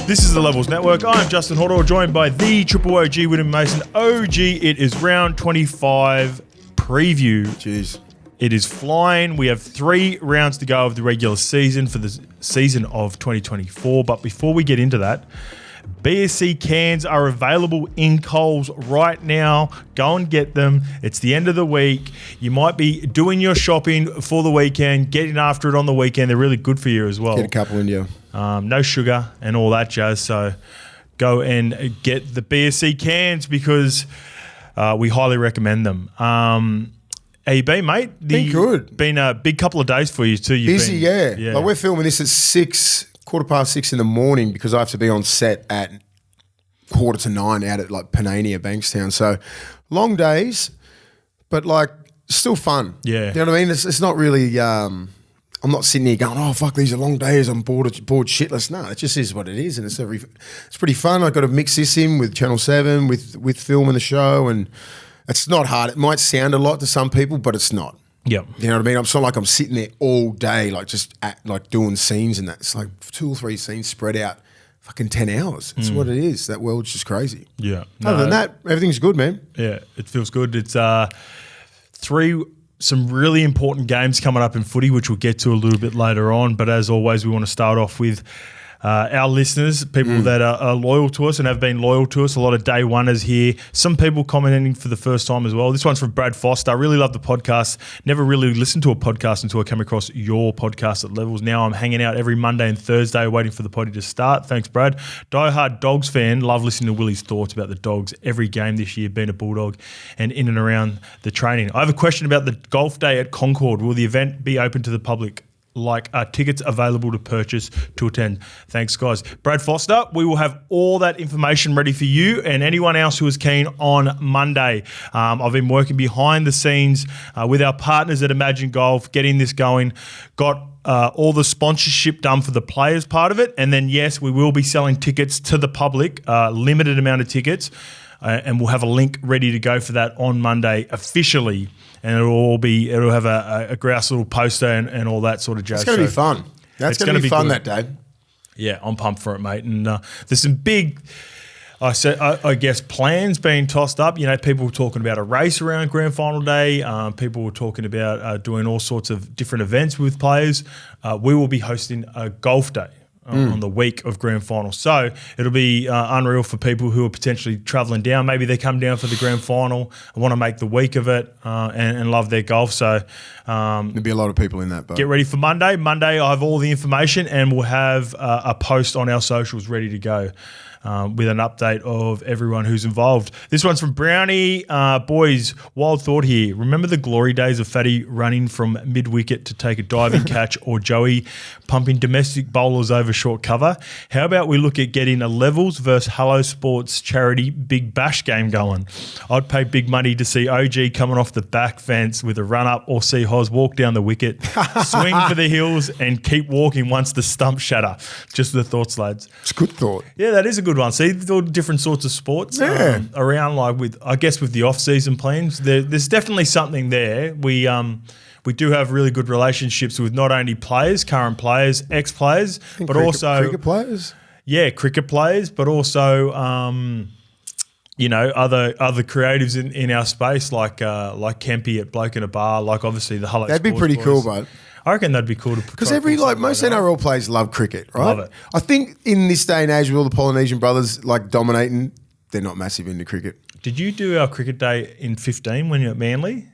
This is the Levels Network. I'm Justin Horo, joined by the Triple OG Willie Mason OG. It is round 25 preview. Jeez. It is flying. We have 3 rounds to go of the regular season for the season of 2024. But before we get into that, BSC cans are available in Coles right now. Go and get them. It's the end of the week. You might be doing your shopping for the weekend, getting after it on the weekend. They're really good for you as well. Get a couple in you. No sugar and all that jazz. So go and get the BSC cans because we highly recommend them. How you been, mate? Been good. Been a big couple of days for you too. Busy, yeah. Like we're filming this at 6:15 in the morning because I have to be on set at 8:45 out at like Panania, Bankstown. So long days, but like still fun. Yeah. You know what I mean? It's not really, I'm not sitting here going, oh, fuck, these are long days, I'm bored shitless. No, it just is what it is, and it's pretty fun. I've got to mix this in with Channel 7, with filming the show, and it's not hard. It might sound a lot to some people, but it's not. Yep. You know what I mean? It's not like I'm sitting there all day, like just like doing scenes and that. It's like 2 or 3 scenes spread out, fucking 10 hours. It's what it is. That world's just crazy. Yeah. Other than that, everything's good, man. Yeah, it feels good. It's some really important games coming up in footy, which we'll get to a little bit later on. But as always, we want to start off with our listeners, people that are loyal to us and have been loyal to us. A lot of day oneers here. Some people commenting for the first time as well. This one's from Brad Foster. I really love the podcast. Never really listened to a podcast until I came across your podcast at Levels. Now I'm hanging out every Monday and Thursday waiting for the potty to start. Thanks, Brad. Diehard Dogs fan. Love listening to Willie's thoughts about the Dogs every game this year, being a Bulldog and in and around the training. I have a question about the golf day at Concord. Will the event be open to the public? Like, are tickets available to purchase to attend? Thanks, guys. Brad Foster, we will have all that information ready for you and anyone else who is keen on Monday. I've been working behind the scenes with our partners at Imagine Golf, getting this going. Got all the sponsorship done for the players part of it. And then, yes, we will be selling tickets to the public, limited amount of tickets. And we'll have a link ready to go for that on Monday officially. And it'll have a grouse little poster and all that sort of jazz. It's going to be fun. That's going to be fun that day. Yeah, I'm pumped for it, mate. And there's some big, I guess, plans being tossed up. You know, people were talking about a race around grand final day. People were talking about doing all sorts of different events with players. We will be hosting a golf day on the week of grand final. So it'll be unreal for people who are potentially travelling down. Maybe they come down for the grand final and want to make the week of it and love their golf. So there'll be a lot of people in that boat. Get ready for Monday. Monday, I have all the information and we'll have a post on our socials ready to go. With an update of everyone who's involved. This one's from Brownie. Boys, wild thought here. Remember the glory days of Fatty running from mid-wicket to take a diving catch or Joey pumping domestic bowlers over short cover? How about we look at getting a Levels versus Hello Sports charity Big Bash game going? I'd pay big money to see OG coming off the back fence with a run-up or see Hoz walk down the wicket, swing for the hills and keep walking once the stumps shatter. Just the thoughts, lads. It's a good thought. Yeah, that is a good one. See, all different sorts of sports around, like with the off-season plans. There's definitely something there. We do have really good relationships with not only players, current players, ex-players, but also cricket players. Yeah, cricket players, but also you know, other creatives in our space, like Kempy at Bloke in a Bar, like obviously the Hello. That'd be pretty cool, bro. I reckon that'd be cool to because most NRL players love cricket, right? Love it. I think in this day and age with all the Polynesian brothers like dominating, they're not massive into cricket. Did you do our cricket day in 15 when you were at Manly?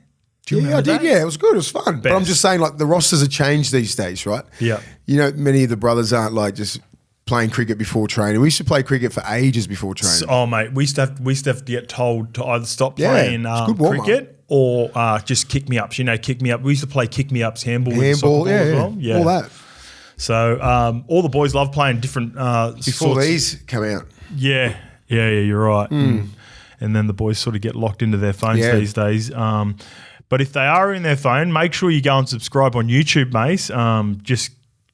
Yeah, I did. Yeah, it was good. It was fun. But I'm just saying, like the rosters have changed these days, right? Yeah. You know, many of the brothers aren't like just playing cricket before training. We used to play cricket for ages before training. Oh, mate, we used to have to get told to either stop playing cricket or just kick me ups. You know, kick me up. We used to play kick me ups, handball as well. Yeah, all that. So all the boys love playing different before these come out. Yeah, you're right. And then the boys sort of get locked into their phones these days. But if they are in their phone, make sure you go and subscribe on YouTube, mate. Just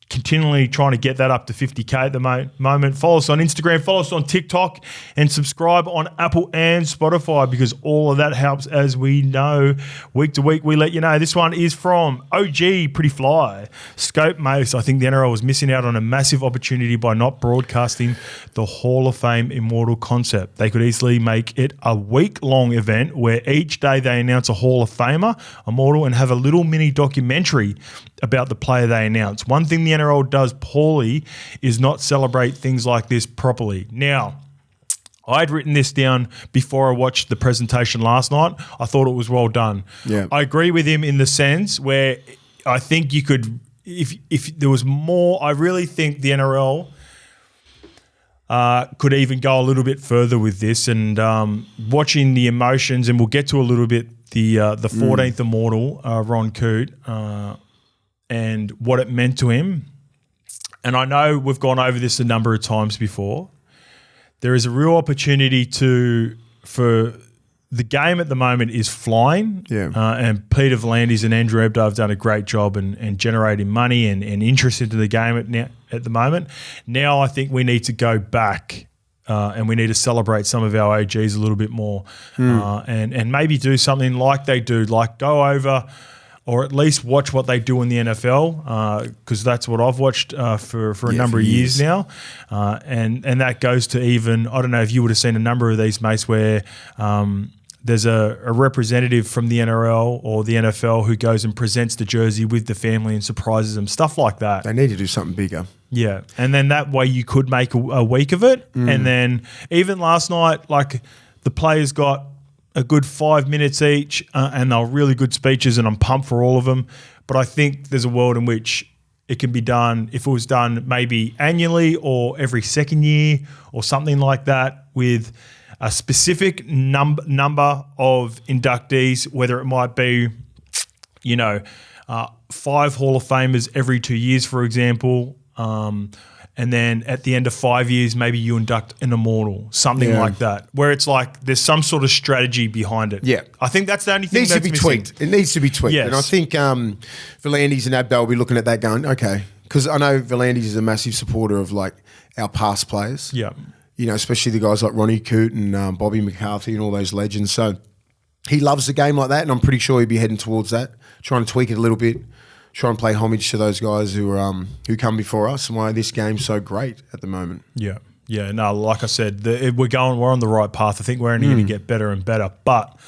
continually trying to get that up to 50K at the moment. Follow us on Instagram, follow us on TikTok, and subscribe on Apple and Spotify, because all of that helps, as we know. Week to week, we let you know. This one is from OG Pretty Fly. Scope Mace, I think the NRL was missing out on a massive opportunity by not broadcasting the Hall of Fame Immortal concept. They could easily make it a week-long event where each day they announce a Hall of Famer, Immortal, and have a little mini documentary about the player they announce. One thing the NRL does poorly is not celebrate things like this properly. Now, I'd written this down before I watched the presentation last night. I thought it was well done. Yeah. I agree with him in the sense where I think you could, if there was more, I really think the NRL could even go a little bit further with this, and watching the emotions, and we'll get to a little bit the 14th Immortal, Ron Coote, and what it meant to him. And I know we've gone over this a number of times before. There is a real opportunity for the game at the moment is flying. Yeah. And Peter V'landys and Andrew Ebdo have done a great job and generating money and interest into the game at the moment. Now I think we need to go back and we need to celebrate some of our OGs a little bit more, and maybe do something like they do, like go over or at least watch what they do in the NFL, because that's what I've watched for a number of years now. And that goes to even, I don't know if you would have seen a number of these, mates, where there's a representative from the NRL or the NFL who goes and presents the jersey with the family and surprises them, stuff like that. They need to do something bigger. Yeah, and then that way you could make a week of it. And then even last night, like the players got a good 5 minutes each, and they were really good speeches, and I'm pumped for all of them. But I think there's a world in which it can be done, if it was done maybe annually or every second year or something like that, with a specific number of inductees, whether it might be, 5 Hall of Famers every 2 years, for example, and then at the end of 5 years, maybe you induct an Immortal, something like that, where it's like there's some sort of strategy behind it. Yeah. I think that's the only thing Needs that's to be missing. tweaked. It needs to be tweaked. Yes. And I think V'landys and Abdo will be looking at that going, okay, because I know V'landys is a massive supporter of like our past players. Yeah. Especially the guys like Ronnie Coote and Bobby McCarthy and all those legends. So he loves the game like that, and I'm pretty sure he'd be heading towards that, trying to tweak it a little bit, try and play homage to those guys who come before us and why this game's so great at the moment. Yeah. Yeah. No, like I said, we're on the right path. I think we're only going to get better and better. But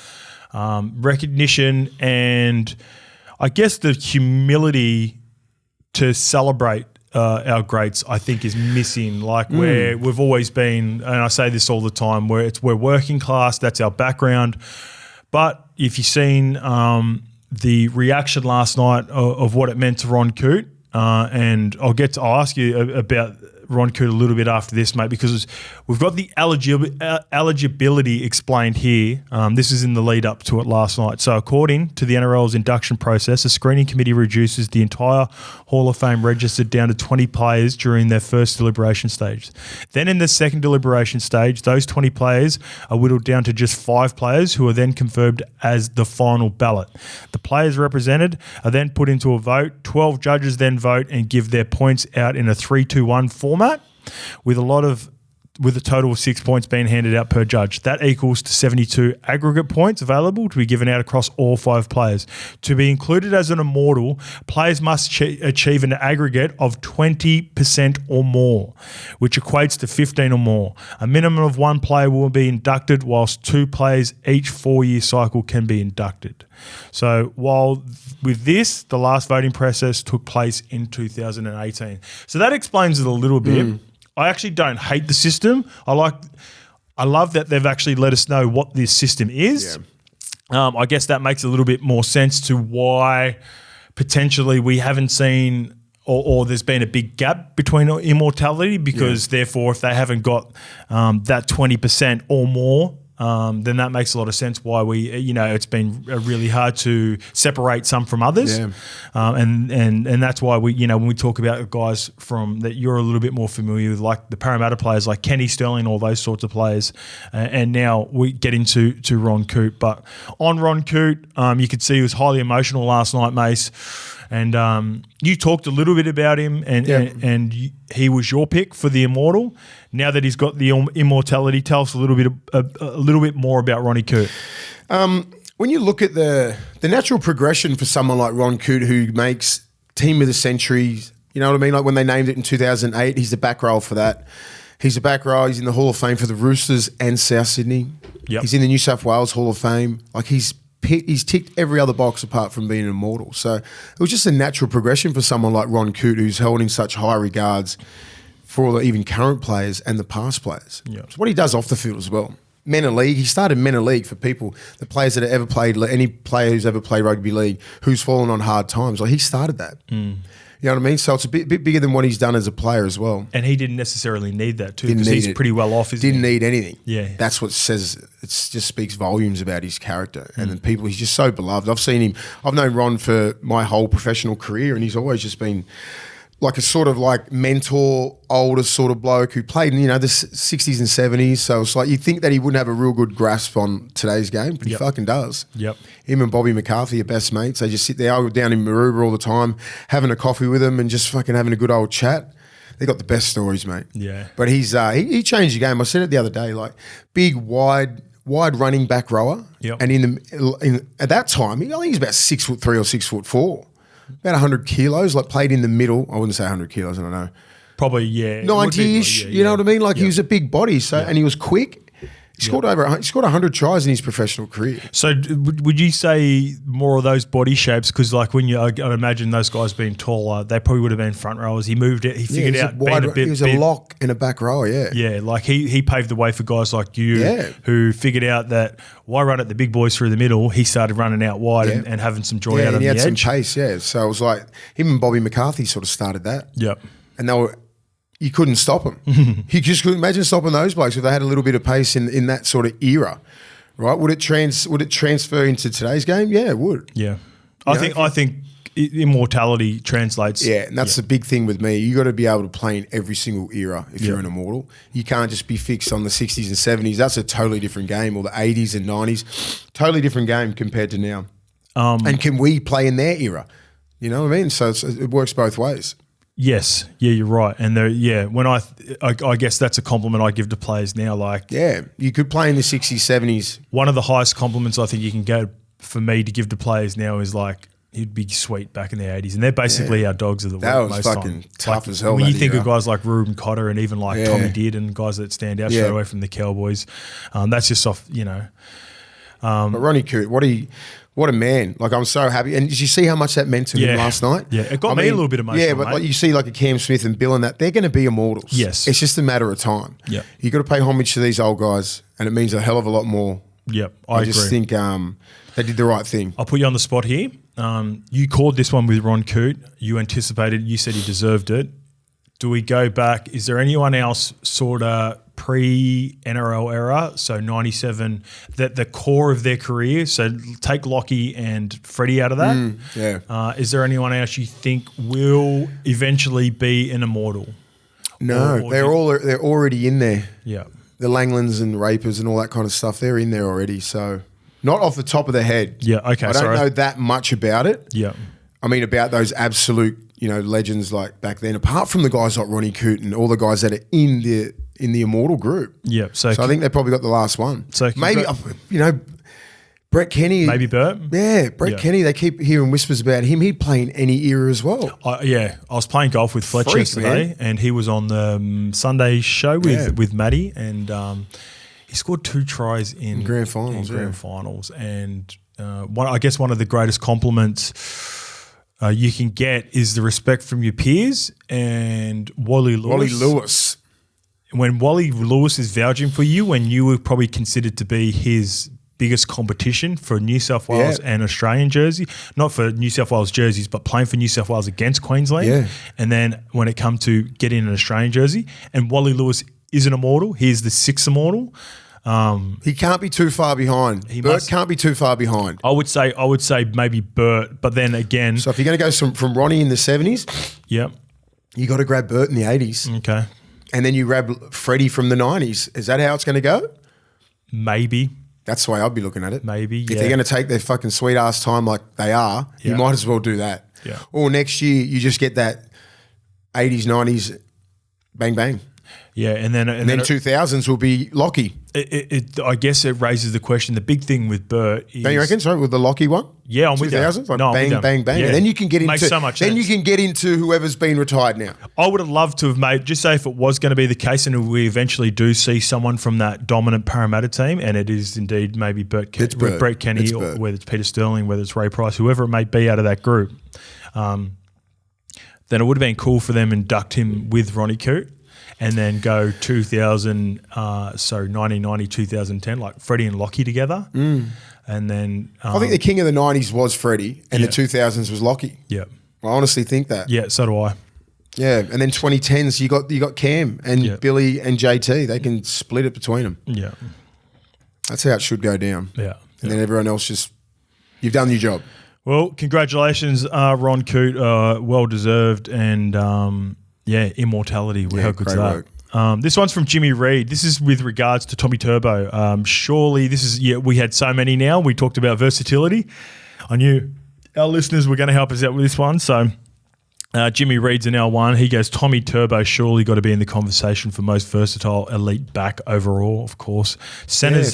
recognition and I guess the humility to celebrate our greats, I think, is missing. Like where we've always been, and I say this all the time, we're working class, that's our background. But if you've seen the reaction last night of what it meant to Ron Coote, and I'll ask you about Ron Coote a little bit after this, mate, because we've got the eligibility explained here. This is in the lead up to it last night. So according to the NRL's induction process, a screening committee reduces the entire Hall of Fame register down to 20 players during their first deliberation stage. Then in the second deliberation stage, those 20 players are whittled down to just 5 players who are then confirmed as the final ballot. The players represented are then put into a vote. 12 judges then vote and give their points out in a 3-2-1 format, with a total of 6 points being handed out per judge. That equals to 72 aggregate points available to be given out across all 5 players. To be included as an Immortal, players must achieve an aggregate of 20% or more, which equates to 15 or more. A minimum of 1 player will be inducted, whilst 2 players each 4-year cycle can be inducted. So while with this, the last voting process took place in 2018. So that explains it a little bit. I actually don't hate the system. I love that they've actually let us know what this system is. Yeah. I guess that makes a little bit more sense to why potentially we haven't seen or there's been a big gap between immortality, because therefore if they haven't got that 20% or more, then that makes a lot of sense why it's been really hard to separate some from others. Yeah. And that's why when we talk about guys from that you're a little bit more familiar with, like the Parramatta players like Kenny Sterling, all those sorts of players. And now we get into Ron Coote. But on Ron Coote, you could see he was highly emotional last night, Mace. And you talked a little bit about him, and he was your pick for the Immortal. Now that he's got the immortality, tell us a little bit more about Ronnie Coote. When you look at the natural progression for someone like Ron Coote, who makes Team of the Century, you know what I mean? Like when they named it in 2008, he's the back row for that. He's a back row. He's in the Hall of Fame for the Roosters and South Sydney. Yep. He's in the New South Wales Hall of Fame. Like he's ticked every other box apart from being an Immortal. So it was just a natural progression for someone like Ron Coote, who's held in such high regards for all the even current players and the past players. Yep. It's what he does off the field as well. Men of League. He started Men of League for people, the players that have ever played, any player who's ever played rugby league who's fallen on hard times. Like he started that. You know what I mean? So it's a bit bigger than what he's done as a player as well. And he didn't necessarily need that too, because he's pretty well off, isn't he? Didn't need anything. Yeah. That's what says, it just speaks volumes about his character. And then people, he's just so beloved. I've seen him, I've known Ron for my whole professional career, and he's always just been like a sort of like mentor, older sort of bloke who played in, you know, the 60s and 70s. So it's like, you'd think that he wouldn't have a real good grasp on today's game, but he fucking does. Yep. Him and Bobby McCarthy are best mates. They just sit there. I go down in Maroubra all the time, having a coffee with them and just fucking having a good old chat. They got the best stories, mate. Yeah. But he's he changed the game. I said it the other day, like big, wide running back rower. Yep. And at that time, I think he's about 6'3" or 6'4". About 100 kilos, like played in the middle. I wouldn't say 100 kilos, I don't know. Probably, yeah. 90-ish, you know what I mean? Like he was a big body, so and he was quick. He scored 100 tries in his professional career. So would you say more of those body shapes? Because like when I imagine those guys being taller, they probably would have been front rowers. He moved it. He figured out being a bit. He was a lock and a back rower. Yeah. Yeah, like he paved the way for guys like you who figured out that why run at the big boys through the middle. He started running out wide and having some joy out of the edge. Yeah, he had some pace. Yeah, so it was like him and Bobby McCarthy sort of started that. Yep. And they were. You couldn't stop them. You just couldn't imagine stopping those blokes if they had a little bit of pace in that sort of era, right? Would it transfer into today's game? Yeah, it would. Yeah, I think immortality translates. Yeah, and that's the big thing with me. You got to be able to play in every single era if you're an Immortal. You can't just be fixed on the 60s and 70s. That's a totally different game, or the 80s and 90s. Totally different game compared to now. And can we play in their era? You know what I mean? So it works both ways. Yes, yeah, you're right, and when I guess that's a compliment I give to players now. Like, you could play in the 60s, 70s. One of the highest compliments I think you can get for me to give to players now is like, he'd be sweet back in the 80s, and they're basically our dogs of the week. That was fucking tough as hell. When you think of guys like Ruben Cotter and even like Tommy Did and guys that stand out straight away from the Cowboys, that's just off, you know. But Ronnie Coote, what a man. Like, I'm so happy. And did you see how much that meant to him last night? Yeah, it got me a little bit emotional. Yeah, but like you see like a Cam Smith and Bill and that, they're going to be Immortals. Yes. It's just a matter of time. Yeah. You got to pay homage to these old guys, and it means a hell of a lot more. Yep, I agree. just think they did the right thing. I'll put you on the spot here. You called this one with Ron Coote. You anticipated, you said he deserved it. Do we go back? Is there anyone else sort of pre-NRL era, so 97, that the core of their career, so take Lockie and Freddie out of that? Is there anyone else you think will eventually be an Immortal? No, they're already in there. Yeah. The Langlands and Rapers and all that kind of stuff, they're in there already. So not off the top of the head. Yeah, okay. I don't know that much about it. Yeah. I mean, about those absolute, legends like back then, apart from the guys like Ronnie Coote and all the guys that are in the Immortal group. Yeah. So I think they probably got the last one. So maybe, Brett Kenny. Maybe Bert? Yeah, Brett Kenny. They keep hearing whispers about him. He'd play in any era as well. I was playing golf with Fletcher yesterday, and he was on the Sunday show with Maddie, and he scored 2 tries in grand finals. And I guess one of the greatest compliments you can get is the respect from your peers. And Wally Lewis. When Wally Lewis is vouching for you, when you were probably considered to be his biggest competition for New South Wales and Australian jersey, not for New South Wales jerseys, but playing for New South Wales against Queensland. Yeah. And then when it come to getting an Australian jersey, and Wally Lewis is an Immortal, he's the 6th Immortal. He can't be too far behind. Bert can't be too far behind. I would say maybe Bert, but then again. So if you're going to go from Ronnie in the 70s, you got to grab Bert in the 80s. Okay. And then you grab Freddie from the 90s. Is that how it's going to go? Maybe. That's the way I'd be looking at it. Maybe, If they're going to take their fucking sweet ass time like they are, you might as well do that. Yeah. Or next year you just get that 80s, 90s, bang, bang. Yeah, and then 2000s will be Lockie. I guess it raises the question. The big thing with Bert is, Don't you reckon? Sorry, with the Lockie one. Yeah, I'm with you. 2000s, like No, I'm bang, with you. bang, bang, Yeah. and then you can get into. Makes so much then you sense. can get into whoever's been retired now. I would have loved to have made, just say if it was going to be the case, and we eventually do see someone from that dominant Parramatta team, and it is indeed maybe Brett Kenny, or whether it's Peter Sterling, whether it's Ray Price, whoever it may be out of that group, then it would have been cool for them to induct him with Ronnie Coote. And then go 1990, 2010, like Freddie and Lockie together. And then I think the king of the 90s was Freddie and the 2000s was Lockie. Yeah. I honestly think that. Yeah, so do I. Yeah, and then 2010s you got Cam and Billy and JT. They can split it between them. Yeah. That's how it should go down. Yeah. And then everyone else just, you've done your job. Well, congratulations, Ron Coote. Well deserved. And immortality. How good's that? This one's from Jimmy Reed. This is with regards to Tommy Turbo. Surely this is, we had so many now. We talked about versatility. I knew our listeners were going to help us out with this one. So Jimmy Reed's an L1. He goes, Tommy Turbo surely got to be in the conversation for most versatile elite back overall, of course. Centers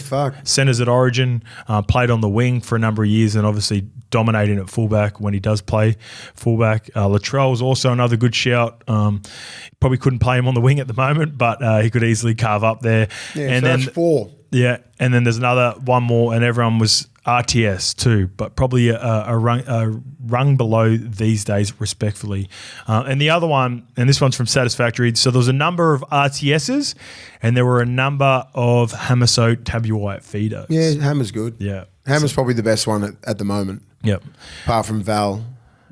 at Origin, played on the wing for a number of years and obviously dominating at fullback when he does play fullback. Latrell's also another good shout. Probably couldn't play him on the wing at the moment, but he could easily carve up there. Yeah, and so then that's 4. Yeah, and then there's one more, and everyone was RTS too, but probably a rung below these days, respectfully. And the other one, and this one's from Satisfactory. So there was a number of RTSs, and there were a number of Hamaso Tabuai feeders. Yeah, Hammer's good. Yeah, Hammer's probably the best one at the moment. Yep. Apart from Val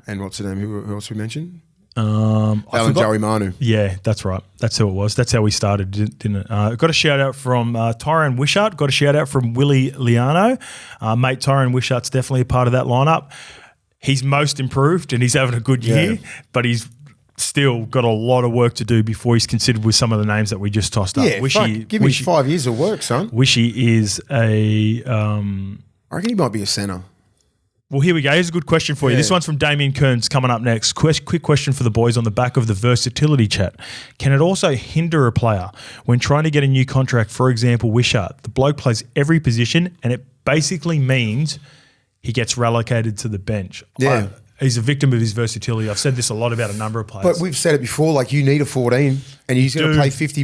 and what's her name? Who else we mentioned? Val and Joey Manu. Yeah, that's right. That's who it was. That's how we started, didn't it? Got a shout out from Tyrone Wishart. Got a shout out from Willie Liano. Mate, Tyrone Wishart's definitely a part of that lineup. He's most improved and he's having a good year, but he's still got a lot of work to do before he's considered with some of the names that we just tossed up. Yeah, give me 5 years of work, son. Wishy is a... I reckon he might be a centre. Well, here we go. Here's a good question for you. This one's from Damien Kearns coming up next. Quick question for the boys on the back of the versatility chat. Can it also hinder a player when trying to get a new contract? For example, Wishart. The bloke plays every position and it basically means he gets relocated to the bench. Yeah. He's a victim of his versatility. I've said this a lot about a number of players. But we've said it before, like you need a 14 and he's going to play 50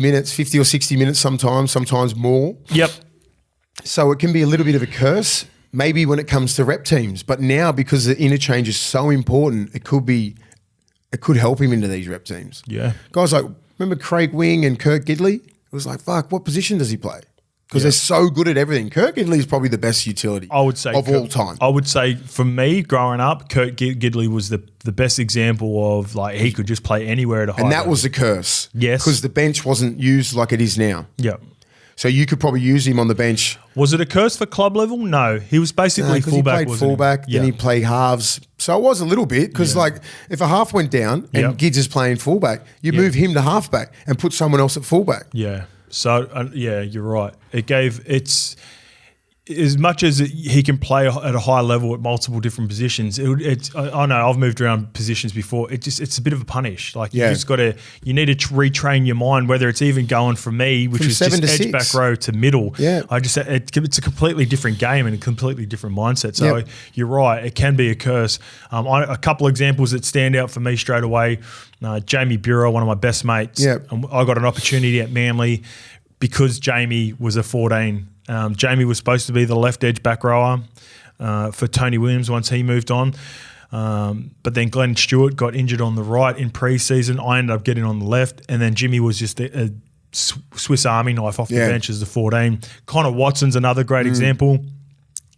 or 60 minutes sometimes more. Yep. So it can be a little bit of a curse. Maybe when it comes to rep teams, but now because the interchange is so important, it could help him into these rep teams. Yeah. Guys like, remember Craig Wing and Kirk Gidley? It was like, fuck, what position does he play? Because they're so good at everything. Kirk Gidley is probably the best utility I would say of all time. I would say for me, growing up, Kirk Gidley was the best example of like he could just play anywhere at a high And that level. was the curse. Yes. Because the bench wasn't used like it is now. Yeah. So you could probably use him on the bench. Was it a curse for club level? No. He was basically fullback. He played fullback, then he played halves. So it was a little bit because like if a half went down and Gids is playing fullback, you move him to halfback and put someone else at fullback. Yeah. So, you're right. It's as much as he can play at a high level at multiple different positions. I know I've moved around positions before. It's a bit of a punish. Like you need to retrain your mind. Whether it's even going for me, which is just edge back row to middle. Yeah, it's a completely different game and a completely different mindset. So you're right. It can be a curse. A couple of examples that stand out for me straight away. Jamie Bureau, one of my best mates. Yeah, I got an opportunity at Manly because Jamie was a 14. Jamie was supposed to be the left edge back rower for Tony Williams once he moved on. But then Glenn Stewart got injured on the right in pre-season. I ended up getting on the left. And then Jimmy was just a Swiss Army knife off the bench as the 14. Connor Watson's another great example.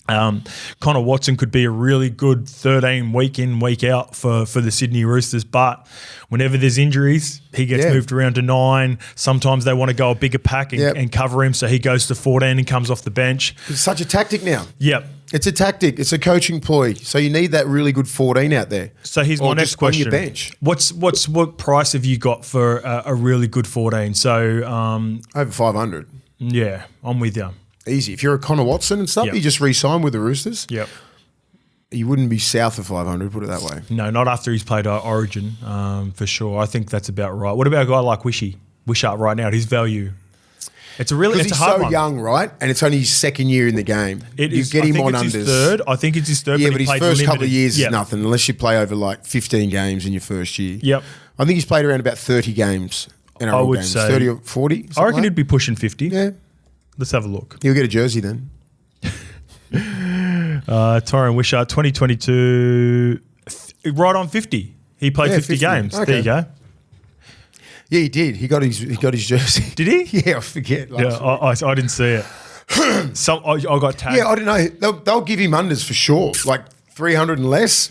Connor Watson could be a really good 13 week in, week out for the Sydney Roosters, but whenever there's injuries, he gets moved around to 9. Sometimes they want to go a bigger pack and cover him, so he goes to 14 and comes off the bench. It's such a tactic now. Yep. It's a tactic. It's a coaching ploy. So you need that really good 14 out there. So here's my next question. On your bench. What price have you got for a really good 14? So over 500. Yeah, I'm with you. Easy. If you're a Connor Watson and stuff, Yep. you just re-sign with the Roosters. Yep. You wouldn't be south of 500, put it that way. No, not after he's played Origin, for sure. I think that's about right. What about a guy like Wishart right now? His value. It's a Because hard he's so one. young, right? And it's only his second year in the game. You get him on unders. His third. I think it's his third. Yeah, but but he his played first couple of limited. years Yep. is nothing unless you play over like 15 games in your first year. Yep. I think he's played around about 30 games. NRL I would games. say 30 or 40. I reckon something like he'd be pushing 50. that. Yeah. Let's have a look. He'll get a jersey then. Tyron Wishart, 2022, right on 50. He played 50 games. Okay. There you go. Yeah, he did. He got his jersey. Did he? Yeah, I forget. Yeah, I didn't see it. I got tagged. Yeah, I don't know. They'll give him unders for sure, like 300 and less.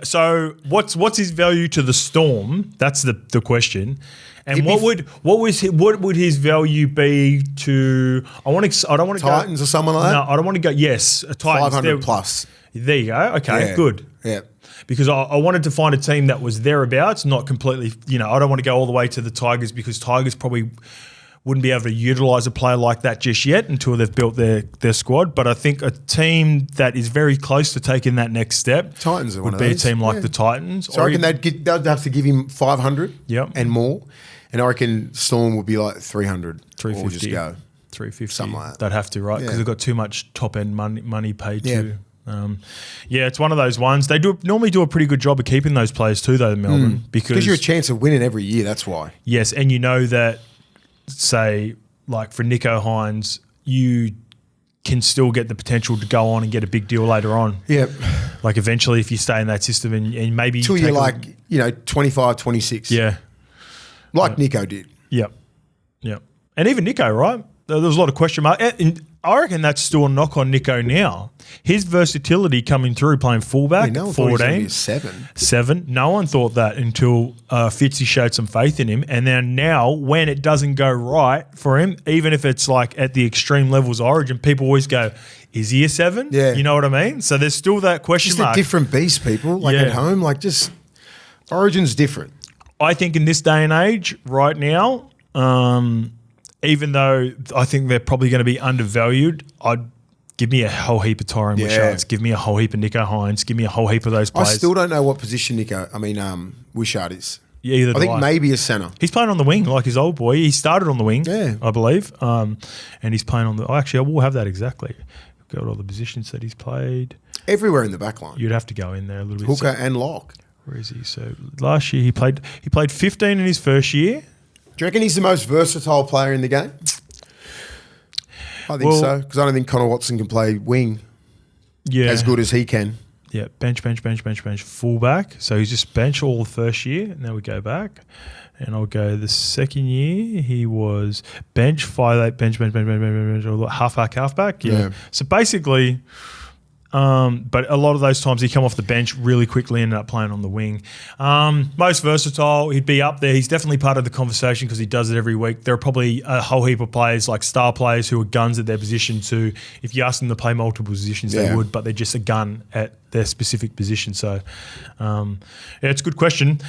So what's his value to the Storm? That's the question. And what would his value be to? I don't want to go Titans or someone like that? No, I don't want to go. Yes, a Titans. 500 plus. There you go. Okay, Yeah. good. Yeah. Because I wanted to find a team that was thereabouts, not completely. I don't want to go all the way to the Tigers because Tigers probably wouldn't be able to utilise a player like that just yet until they've built their squad. But I think a team that is very close to taking that next step Titans are would one of be those. a team like Yeah. the Titans. So I reckon they'd have to give him 500 Yep. and more. And I reckon Storm would be like 300. 350. Or just go. 350. Something like that. They'd have to, right? Because Yeah. they've got too much top-end money paid Yeah. too. It's one of those ones. They normally do a pretty good job of keeping those players too, though, Melbourne. Because you're a chance of winning every year, that's why. Yes, and you know that, say, like for Nico Hines, you can still get the potential to go on and get a big deal later on. Yeah. Like eventually if you stay in that system and maybe Until take you're like, 25, 26. Yeah. Like Nico did. Yep. And even Nico, right? There was a lot of question mark. And I reckon that's still a knock on Nico now. His versatility coming through playing fullback, No one thought he was gonna 14. be a 7. 7. No one thought that until Fitzy showed some faith in him. And then now, when it doesn't go right for him, even if it's like at the extreme levels of Origin, people always go, is he a 7? Yeah. You know what I mean? So there's still that question Just mark. a different beast, people. Like Yeah. at home, like just Origin's different. I think in this day and age, right now, even though I think they're probably going to be undervalued, I'd give me a whole heap of Tyron Wishards, give me a whole heap of Nico Hines, give me a whole heap of those I players. still don't know what position Wishart is. Yeah, either I do think maybe a centre. He's playing on the wing like his old boy. He started on the wing, Yeah. I believe, and he's playing on the. Actually, I will have that exactly. Got all the positions that he's played. Everywhere in the back line. You'd have to go in there a little bit. Hooker So, and lock. where is he? So last year he played 15 in his first year. Do you reckon he's the most versatile player in the game? I think so, because I don't think Connor Watson can play wing as good as he can. Yeah, bench, fullback. So he's just bench all the first year. Now we go back. And I'll go the second year. He was bench, 5'8", bench, halfback. Yeah. So basically, but a lot of those times he come off the bench really quickly, ended up playing on the wing. Most versatile, he'd be up there. He's definitely part of the conversation because he does it every week. There are probably a whole heap of players like star players who are guns at their position too. If you ask them to play multiple positions, they would, but they're just a gun at their specific position. So, it's a good question.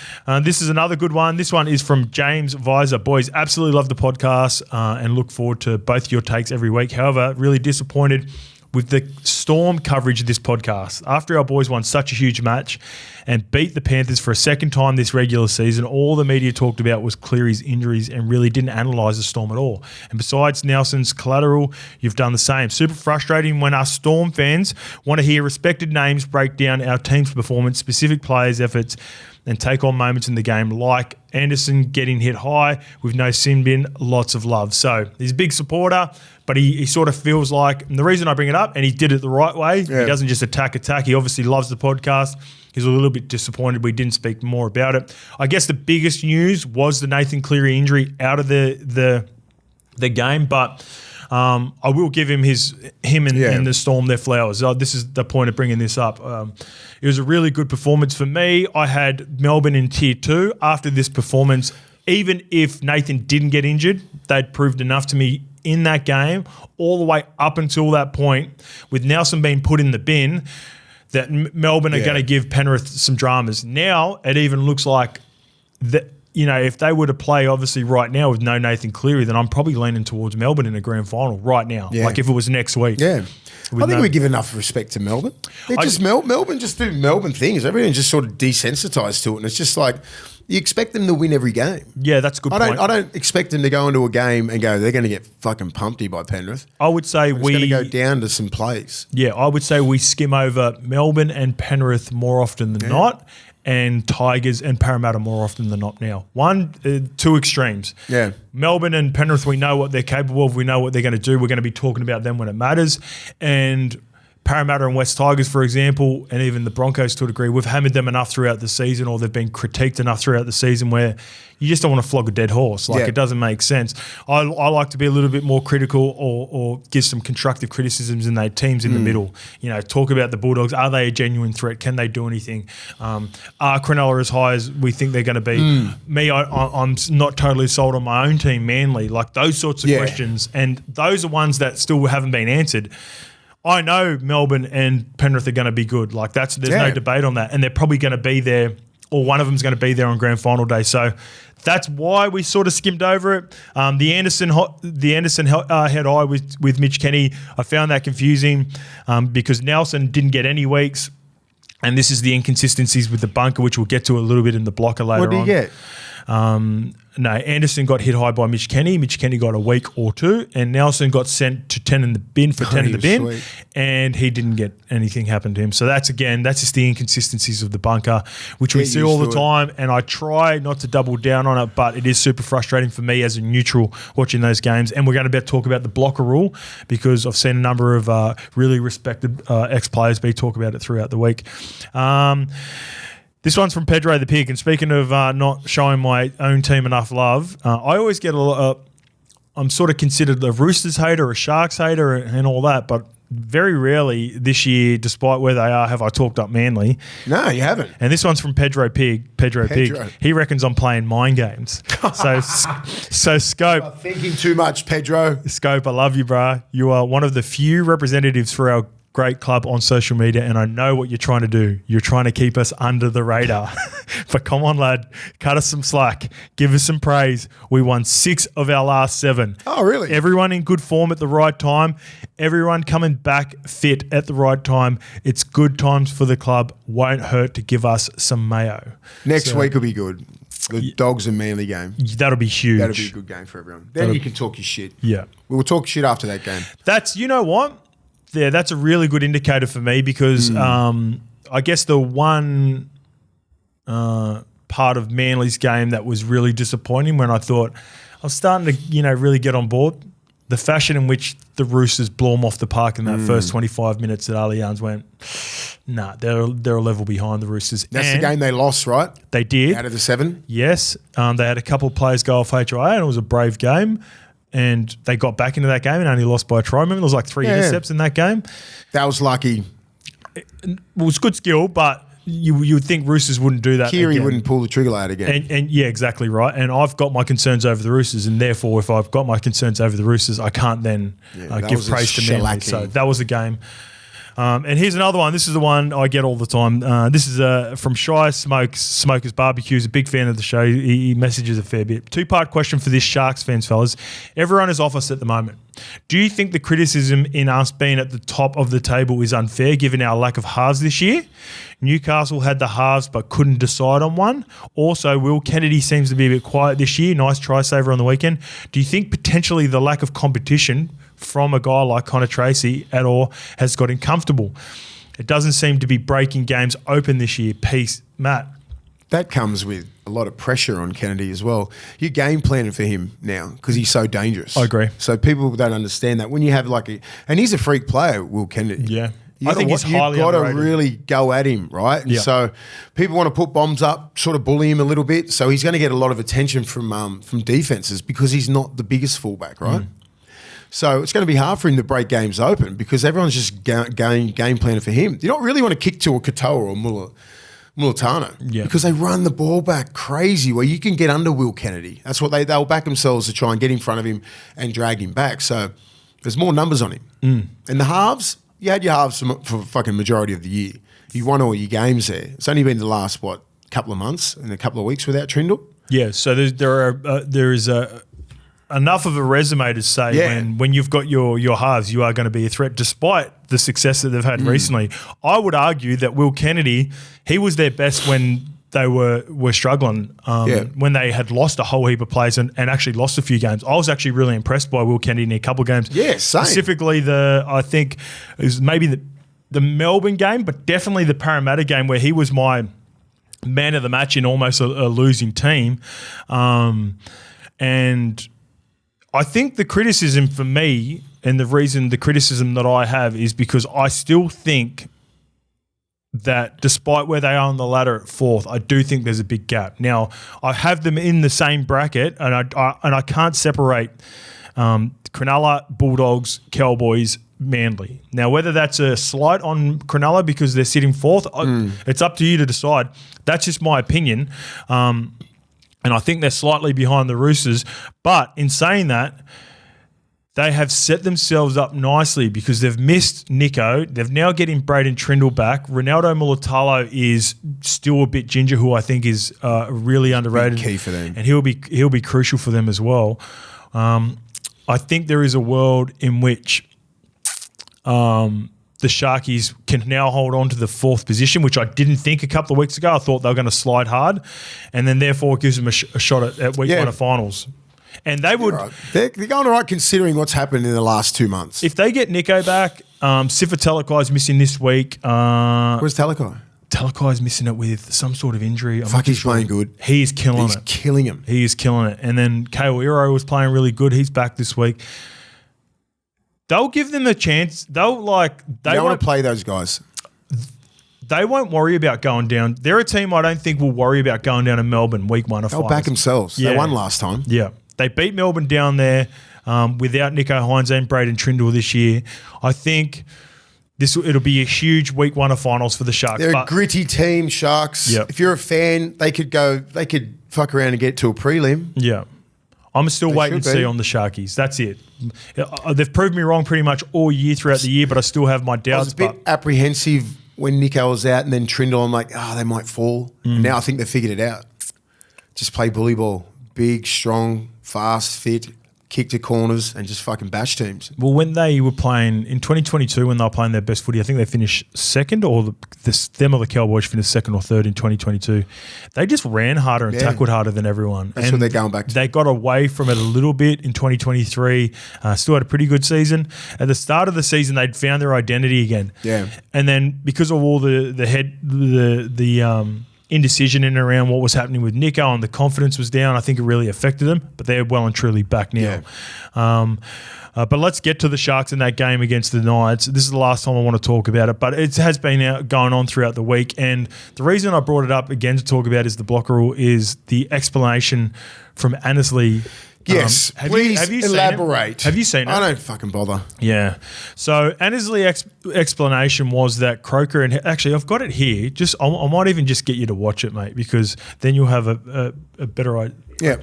This is another good one. This one is from James Visor. Boys, absolutely love the podcast and look forward to both your takes every week. However, really disappointed with the Storm coverage of this podcast. After our boys won such a huge match and beat the Panthers for a second time this regular season, all the media talked about was Cleary's injuries and really didn't analyse the Storm at all. And besides Nelson's collateral, you've done the same. Super frustrating when us Storm fans want to hear respected names break down our team's performance, specific players' efforts, and take on moments in the game like Anderson getting hit high with no sin bin, lots of love. So he's a big supporter, but he sort of feels like, and the reason I bring it up, and he did it the right way, he doesn't just attack. He obviously loves the podcast. He's a little bit disappointed we didn't speak more about it. I guess the biggest news was the Nathan Cleary injury out of the game, but I will give him and the Storm their flowers. This is the point of bringing this up. It was a really good performance for me. I had Melbourne in tier 2 after this performance. Even if Nathan didn't get injured, they'd proved enough to me in that game all the way up until that point with Nelson being put in the bin that Melbourne are going to give Penrith some dramas. Now it even looks like that if they were to play obviously right now with no Nathan Cleary, then I'm probably leaning towards Melbourne in a grand final right now. Yeah. Like if it was next week. Yeah. I think we give enough respect to Melbourne. They're just Melbourne just do Melbourne things. Everything's just sort of desensitised to it. And it's just like you expect them to win every game. Yeah, that's a good point. I don't expect them to go into a game and go, they're going to get fucking pumped by Penrith. I would say It's going to go down to some plays. Yeah, I would say we skim over Melbourne and Penrith more often than not, and Tigers and Parramatta more often than not now. Two extremes. Yeah. Melbourne and Penrith, we know what they're capable of. We know what they're going to do. We're going to be talking about them when it matters. And Parramatta and West Tigers, for example, and even the Broncos to a degree, we've hammered them enough throughout the season, or they've been critiqued enough throughout the season where you just don't want to flog a dead horse. It doesn't make sense. I like to be a little bit more critical or give some constructive criticisms in their teams in the middle. Talk about the Bulldogs. Are they a genuine threat? Can they do anything? Are Cronulla as high as we think they're going to be? Me, I'm not totally sold on my own team, Manly. Like those sorts of questions. And those are ones that still haven't been answered. I know Melbourne and Penrith are going to be good. Like there's no debate on that. And they're probably going to be there, or one of them's going to be there on grand final day. So that's why we sort of skimmed over it. The Anderson head eye with Mitch Kenny, I found that confusing because Nelson didn't get any weeks. And this is the inconsistencies with the bunker, which we'll get to a little bit in the blocker later on. What did he get? No, Anderson got hit high by Mitch Kenny. Mitch Kenny got a week or two, and Nelson got sent to 10 in the bin for 10 in the bin, sweet. And he didn't get anything happen to him. So that's just the inconsistencies of the bunker, which we see all the time, and I try not to double down on it, but it is super frustrating for me as a neutral watching those games. And we're going to talk about the blocker rule because I've seen a number of really respected ex-players talk about it throughout the week. This one's from Pedro the Pig, and speaking of not showing my own team enough love, I always get I'm sort of considered a Roosters hater, a Sharks hater, and all that, but very rarely this year, despite where they are, have I talked up Manly. No, you haven't. And this one's from Pedro Pig. Pedro Pig. He reckons I'm playing mind games. So Scope. You're thinking too much, Pedro. Scope, I love you, brah. You are one of the few representatives for our great club on social media, and I know what you're trying to do. You're trying to keep us under the radar. But come on, lad, cut us some slack. Give us some praise. We won 6 of our last 7. Oh, really? Everyone in good form at the right time. Everyone coming back fit at the right time. It's good times for the club. Won't hurt to give us some mayo. Next week will be good. The Dogs and Manly game. That'll be huge. That'll be a good game for everyone. Then you can talk your shit. Yeah. We will talk shit after that game. You know what? Yeah, that's a really good indicator for me because I guess the one part of Manly's game that was really disappointing when I thought I was starting to, really get on board, the fashion in which the Roosters blew them off the park in that first 25 minutes at Allianz went, nah, they're a level behind the Roosters. That's the game they lost, right? They did. Out of the 7? Yes. They had a couple of players go off HIA and it was a brave game. And they got back into that game and only lost by a try. Remember, there was like 3 intercepts in that game. That was lucky. It was good skill, but you would think Roosters wouldn't do that. Kiri wouldn't pull the trigger out again. And yeah, exactly right. And I've got my concerns over the Roosters, and therefore, if I've got my concerns over the Roosters, I can't then give praise to Manly. So that was a game. And here's another one. This is the one I get all the time. This is from Shy Smokers Barbecues, a big fan of the show. He messages a fair bit. 2-part question for this Sharks fans, fellas. Everyone is off us at the moment. Do you think the criticism in us being at the top of the table is unfair given our lack of halves this year? Newcastle had the halves but couldn't decide on one. Also, Will Kennedy seems to be a bit quiet this year. Nice try saver on the weekend. Do you think potentially the lack of competition from a guy like Connor Tracy at all has got him comfortable? It doesn't seem to be breaking games open this year. Peace, Matt. That comes with a lot of pressure on Kennedy as well. You're game planning for him now because he's so dangerous. I agree. So people don't understand that. When you have and he's a freak player, Will Kennedy. Yeah. I think he's highly You've got underrated. to really go at him, right? Yeah. So people want to put bombs up, sort of bully him a little bit. So he's going to get a lot of attention from defenses because he's not the biggest fullback, right? So it's going to be hard for him to break games open because everyone's just game planning for him. You don't really want to kick to a Katoa or Mulatano because they run the ball back crazy where you can get under Will Kennedy. That's what they'll back themselves to try and get in front of him and drag him back. So there's more numbers on him. And the halves, you had your halves for fucking majority of the year. You won all your games there. It's only been the last, couple of months and a couple of weeks without Trindle. Yeah, so there is enough of a resume to say when you've got your halves, you are going to be a threat, despite the success that they've had recently. I would argue that Will Kennedy, he was their best when they were struggling, when they had lost a whole heap of players and actually lost a few games. I was actually really impressed by Will Kennedy in a couple of games. Yeah, same. Specifically, I think it was maybe the Melbourne game, but definitely the Parramatta game where he was my man of the match in almost a losing team. And I think the criticism for me, and the criticism that I have, is because I still think that despite where they are on the ladder at fourth, I do think there's a big gap. Now, I have them in the same bracket, and I can't separate Cronulla, Bulldogs, Cowboys, Manly. Now, whether that's a slight on Cronulla because they're sitting fourth, it's up to you to decide. That's just my opinion. And I think they're slightly behind the Roosters. But in saying that, they have set themselves up nicely because they've missed Nico. They've now getting Braden Trindle back. Ronaldo Mulatalo is still a bit ginger, who I think is really underrated. Big key for them. And he'll be crucial for them as well. I think there is a world in which the Sharkies can now hold on to the fourth position, which I didn't think a couple of weeks ago. I thought they were going to slide hard, and then therefore it gives them a shot at week one of finals. And they would. Right. They're going all right considering what's happened in the last 2 months. If they get Nico back, Sifa Talakai's missing this week. Where's Talakai? Talakai's missing it with some sort of injury. Fuck, he's playing good. He is killing it. He's killing him. He is killing it. And then Kale Iro was playing really good. He's back this week. They'll give them a chance. They want to play those guys. They won't worry about going down. They're a team I don't think will worry about going down to Melbourne week one of They'll finals. back themselves. Yeah. They won last time. Yeah. They beat Melbourne down there without Nico Hines and Braden Trindle this year. I think it'll be a huge week one of finals for the Sharks. They're a gritty team, Sharks. Yep. If you're a fan, they could fuck around and get to a prelim. Yeah. I'm still waiting to see on the Sharkies. That's it. They've proved me wrong pretty much all year throughout the year, but I still have my doubts. I was a bit apprehensive when Nico was out and then Trindle. I'm like, they might fall. And now I think they figured it out. Just play bully ball. Big, strong, fast, fit, kick to corners and just fucking bash teams. Well, when they were playing in 2022, when they were playing their best footy, I think they finished second, or them or the Cowboys finished second or third in 2022. They just ran harder and tackled harder than everyone. That's what they're going back to. They got away from it a little bit in 2023. Still had a pretty good season. At the start of the season, they'd found their identity again. Yeah. And then because of all the indecision in and around what was happening with Nico and the confidence was down, I think it really affected them, but they're well and truly back now. Yeah. But let's get to the Sharks in that game against the Knights. This is the last time I want to talk about it, but it has been going on throughout the week. And the reason I brought it up again to talk about is the blocker rule is the explanation from Annesley. Yes, please elaborate. Have you seen it? I don't fucking bother. Yeah. So Annesley's explanation was that Croker, and actually I've got it here. I might even just get you to watch it, mate, because then you'll have a better idea. Yeah.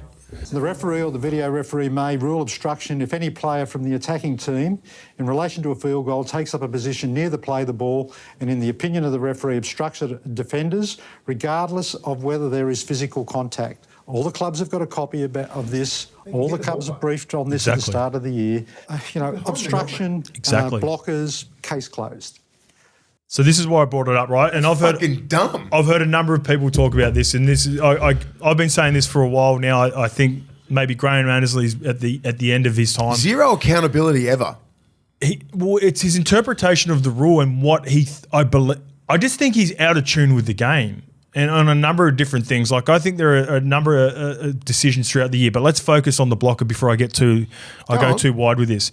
The referee or the video referee may rule obstruction if any player from the attacking team in relation to a field goal takes up a position near the play of the ball and in the opinion of the referee obstructs defenders regardless of whether there is physical contact. All the clubs have got a copy of this. All the clubs are briefed on this at the start of the year. Obstruction, blockers, case closed. So this is why I brought it up, right? And I've heard a number of people talk about this, and this is I've been saying this for a while now. I think maybe Graham Annesley's at the end of his time. Zero accountability ever. It's his interpretation of the rule and what I just think he's out of tune with the game. And on a number of different things. Like I think there are a number of decisions throughout the year, but let's focus on the blocker before I go too wide with this.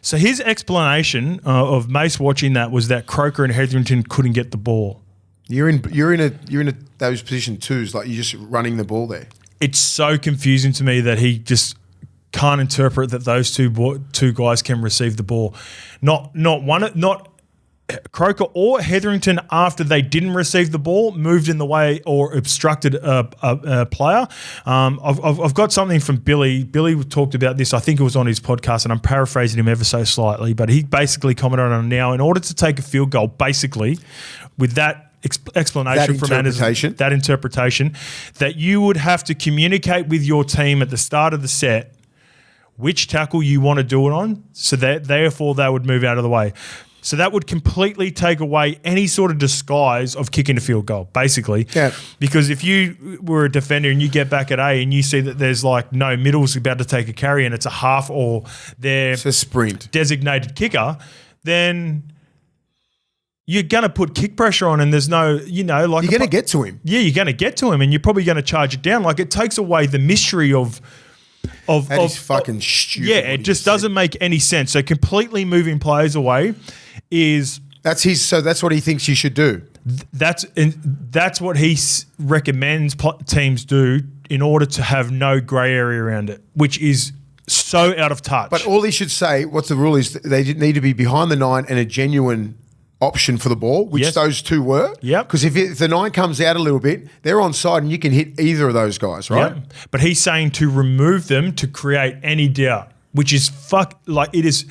So his explanation of Mace watching that was that Croker and Hetherington couldn't get the ball. You're in those position twos, like you're just running the ball there. It's so confusing to me that he just can't interpret that those two guys can receive the ball. Not Croker or Hetherington, after they didn't receive the ball, moved in the way or obstructed a player. I've got something from Billy. Billy talked about this. I think it was on his podcast, and I'm paraphrasing him ever so slightly, but he basically commented on it now. In order to take a field goal, basically, with that explanation That from interpretation. Annesley, that interpretation, that you would have to communicate with your team at the start of the set which tackle you want to do it on, so that therefore they would move out of the way. So that would completely take away any sort of disguise of kicking a field goal, basically. Yeah. Because if you were a defender and you get back at A and you see that there's like no middle's about to take a carry and it's a half or their It's a sprint. designated kicker, then you're going to put kick pressure on and there's no, like You're going to get to him. Yeah, you're going to get to him and you're probably going to charge it down. Like it takes away the mystery of That is fucking stupid. yeah, it just doesn't make any sense. So completely moving players away is So that's what he thinks you should do. that's what he recommends teams do in order to have no grey area around it, which is so out of touch. But all he should say, what's the rule is, they need to be behind the 9 and a genuine option for the ball, which Yes. those two were. Yep. Because if the 9 comes out a little bit, they're onside and you can hit either of those guys, right? Yeah. But he's saying to remove them to create any doubt, which is it is.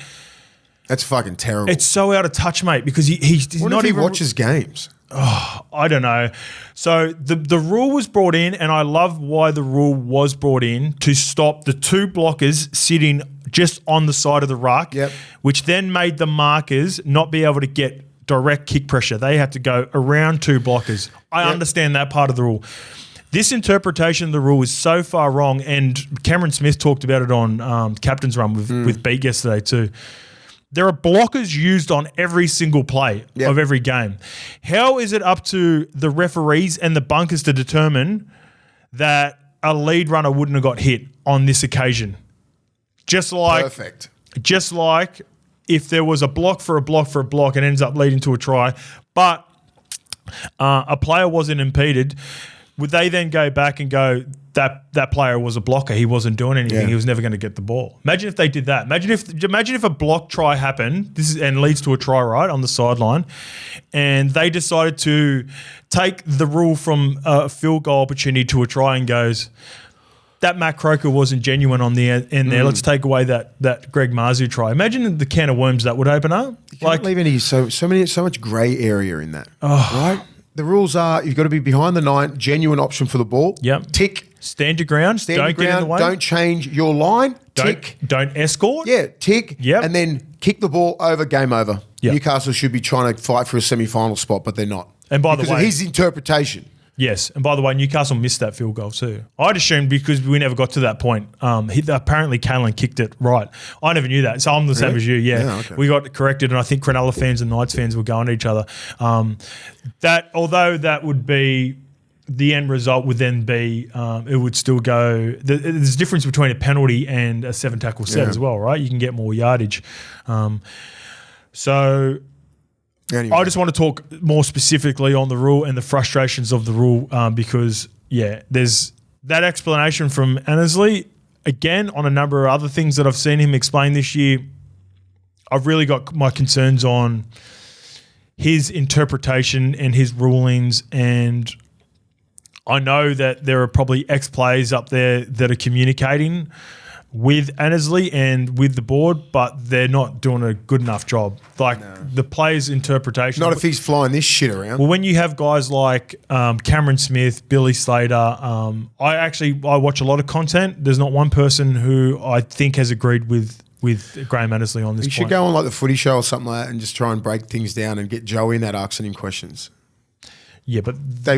That's fucking terrible. It's so out of touch, mate, because he's what not if he even watches games? I don't know. So the rule was brought in, and I love why the rule was brought in to stop the two blockers sitting just on the side of the ruck, Yep. which then made the markers not be able to get direct kick pressure. They had to go around two blockers. I understand that part of the rule. This interpretation of the rule is so far wrong, and Cameron Smith talked about it on Captain's Run with Beat yesterday too. There are blockers used on every single play of every game. How is it up to the referees and the bunkers to determine that a lead runner wouldn't have got hit on this occasion? Just like if there was a block for a block for a block and ends up leading to a try, but a player wasn't impeded, would they then go back and go, that player was a blocker, he wasn't doing anything, he was never going to get the ball? Imagine if they did that. Imagine if a block try happened, and leads to a try right on the sideline, and they decided to take the rule from a field goal opportunity to a try and goes, that Matt Croker wasn't genuine on the end there. Let's take away that Greg Marzu try. Imagine the can of worms that would open up. You can't leave any so much grey area in that. Right? The rules are you've got to be behind the 9, genuine option for the ball. Yep. Tick. Stand your ground. Don't get in the way. Don't change your line. Tick. Don't escort. Yeah, tick. Yep. And then kick the ball over, game over. Yep. Newcastle should be trying to fight for a semi-final spot, but they're not. And by the because way, of his interpretation. Yes, and by the way, Newcastle missed that field goal too. I'd assumed because we never got to that point. Apparently, Kalen kicked it right. I never knew that, so I'm the same as you. Yeah, okay. We got corrected, and I think Cronulla fans and Knights fans were going at each other. Although that would be the end result, would then be it would still go. There's a difference between a penalty and a 7 tackle set as well, right? You can get more yardage. Anyway. I just want to talk more specifically on the rule and the frustrations of the rule because, there's that explanation from Annesley. Again, on a number of other things that I've seen him explain this year, I've really got my concerns on his interpretation and his rulings, and I know that there are probably ex-players up there that are communicating with Annesley and with the board, but they're not doing a good enough job. The players' interpretation. Not if he's flying this shit around. Well, when you have guys like Cameron Smith, Billy Slater, I watch a lot of content. There's not one person who I think has agreed with Graham Annesley on this You point. should go on like the footy show or something like that and just try and break things down and get Joey in that asking him questions. Yeah, but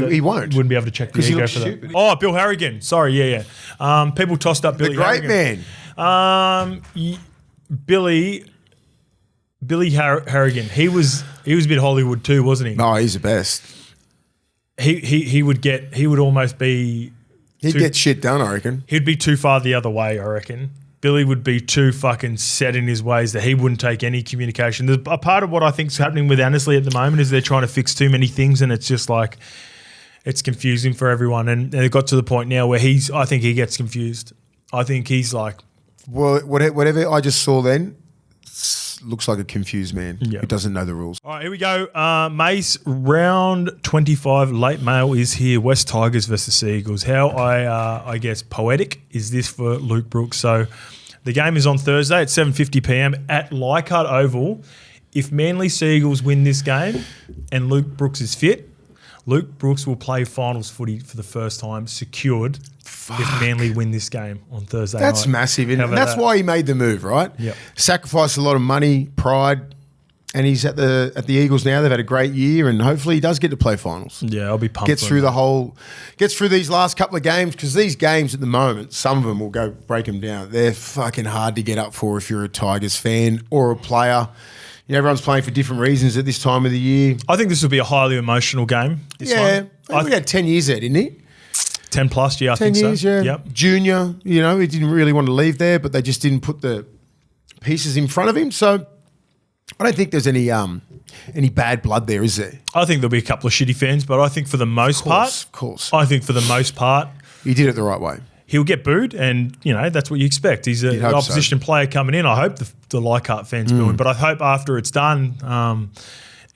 he won't. Wouldn't be able to check the he ego looks for stupid. that. Oh, Bill Harrigan. Sorry, yeah. People tossed up Billy The great Harrigan. man. Billy Harrigan. He was a bit Hollywood too, wasn't he? No, he's the best. He would almost be. He'd get shit done, I reckon. He'd be too far the other way, I reckon. Billy would be too fucking set in his ways that he wouldn't take any communication. There's a part of what I think is happening with Annesley at the moment is they're trying to fix too many things, and it's just like it's confusing for everyone. And it got to the point now where I think he gets confused. I think he's like, well, whatever I just saw then looks like a confused man who doesn't know the rules. All right, here we go. Mace, round 25, late mail is here. West Tigers versus Sea Eagles. How I guess poetic is this for Luke Brooks? So the game is on Thursday at 7:50 p.m. at Leichhardt Oval. If Manly Sea Eagles win this game and Luke Brooks is fit, Luke Brooks will play finals footy for the first time, secured if Manly win this game on Thursday That's night. massive. And How about that's that? why he made the move, right? Yep. Sacrificed a lot of money, pride, and he's at the Eagles now. They've had a great year, and hopefully he does get to play finals. Yeah, I'll be pumped. Gets through these last couple of games, because these games at the moment, some of them will go break them down. They're fucking hard to get up for if you're a Tigers fan or a player. You know, everyone's playing for different reasons at this time of the year. I think this will be a highly emotional game. This one. I think we had 10 years there, didn't he? 10 plus, yeah, I 10 think years, so. yeah. Yep. Junior, you know, he didn't really want to leave there, but they just didn't put the pieces in front of him. So I don't think there's any bad blood there, is there? I think there'll be a couple of shitty fans, but I think for the most part, Of course. I think for the most part, He did it the right way. he'll get booed, and you know that's what you expect. He's an hope opposition player coming in. I hope the Leichhardt fans boo him, but I hope after it's done,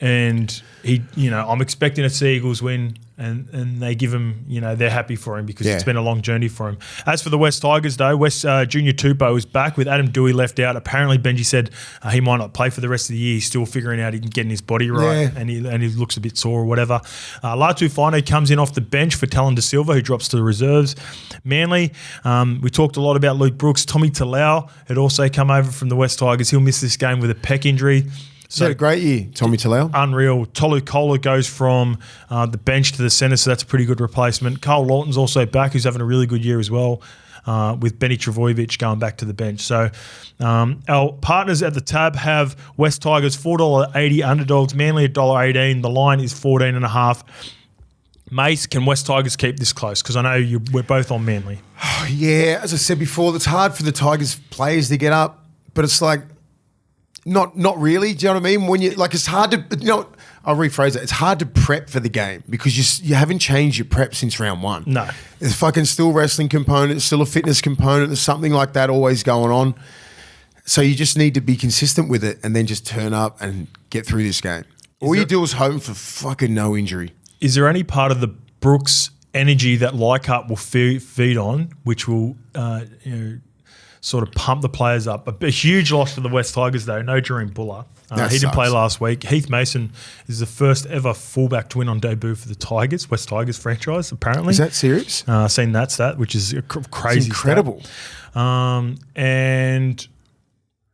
and he, you know, I'm expecting to see Eagles win, and they give him, you know, they're happy for him because it's been a long journey for him. As for the West Tigers, though, Junior Tupou is back with Adam Dewey left out. Apparently, Benji said he might not play for the rest of the year. He's still figuring out he can get in his body right, and he looks a bit sore or whatever. Latu Fino comes in off the bench for Talon De Silva, who drops to the reserves. Manly, we talked a lot about Luke Brooks. Tommy Talau had also come over from the West Tigers. He'll miss this game with a pec injury. He's had a great year, Tommy Talau. Unreal. Tolu Kola goes from the bench to the centre, so that's a pretty good replacement. Carl Lawton's also back, who's having a really good year as well, with Benny Travojevic going back to the bench. So our partners at the tab have West Tigers $4.80 underdogs, Manly $1.18. The line is 14.5. Mace, can West Tigers keep this close? Because I know we're both on Manly. Yeah, as I said before, it's hard for the Tigers players to get up, but it's like, not really. Do you know what I mean? When you like, it's hard to. You know, I'll rephrase it. It's hard to prep for the game because you haven't changed your prep since round one. No, there's fucking still wrestling component, still a fitness component. There's something like that always going on. So you just need to be consistent with it and then just turn up and get through this game. All you do is hope for fucking no injury. Is there any part of the Brooks energy that Leichhardt will feed on, which will sort of pump the players up? A huge loss for the West Tigers, though. No Jareen Buller. He didn't play last week. Heath Mason is the first ever fullback to win on debut for the Tigers, West Tigers franchise, apparently. Is that serious? Seen that stat, which is crazy. It's incredible. And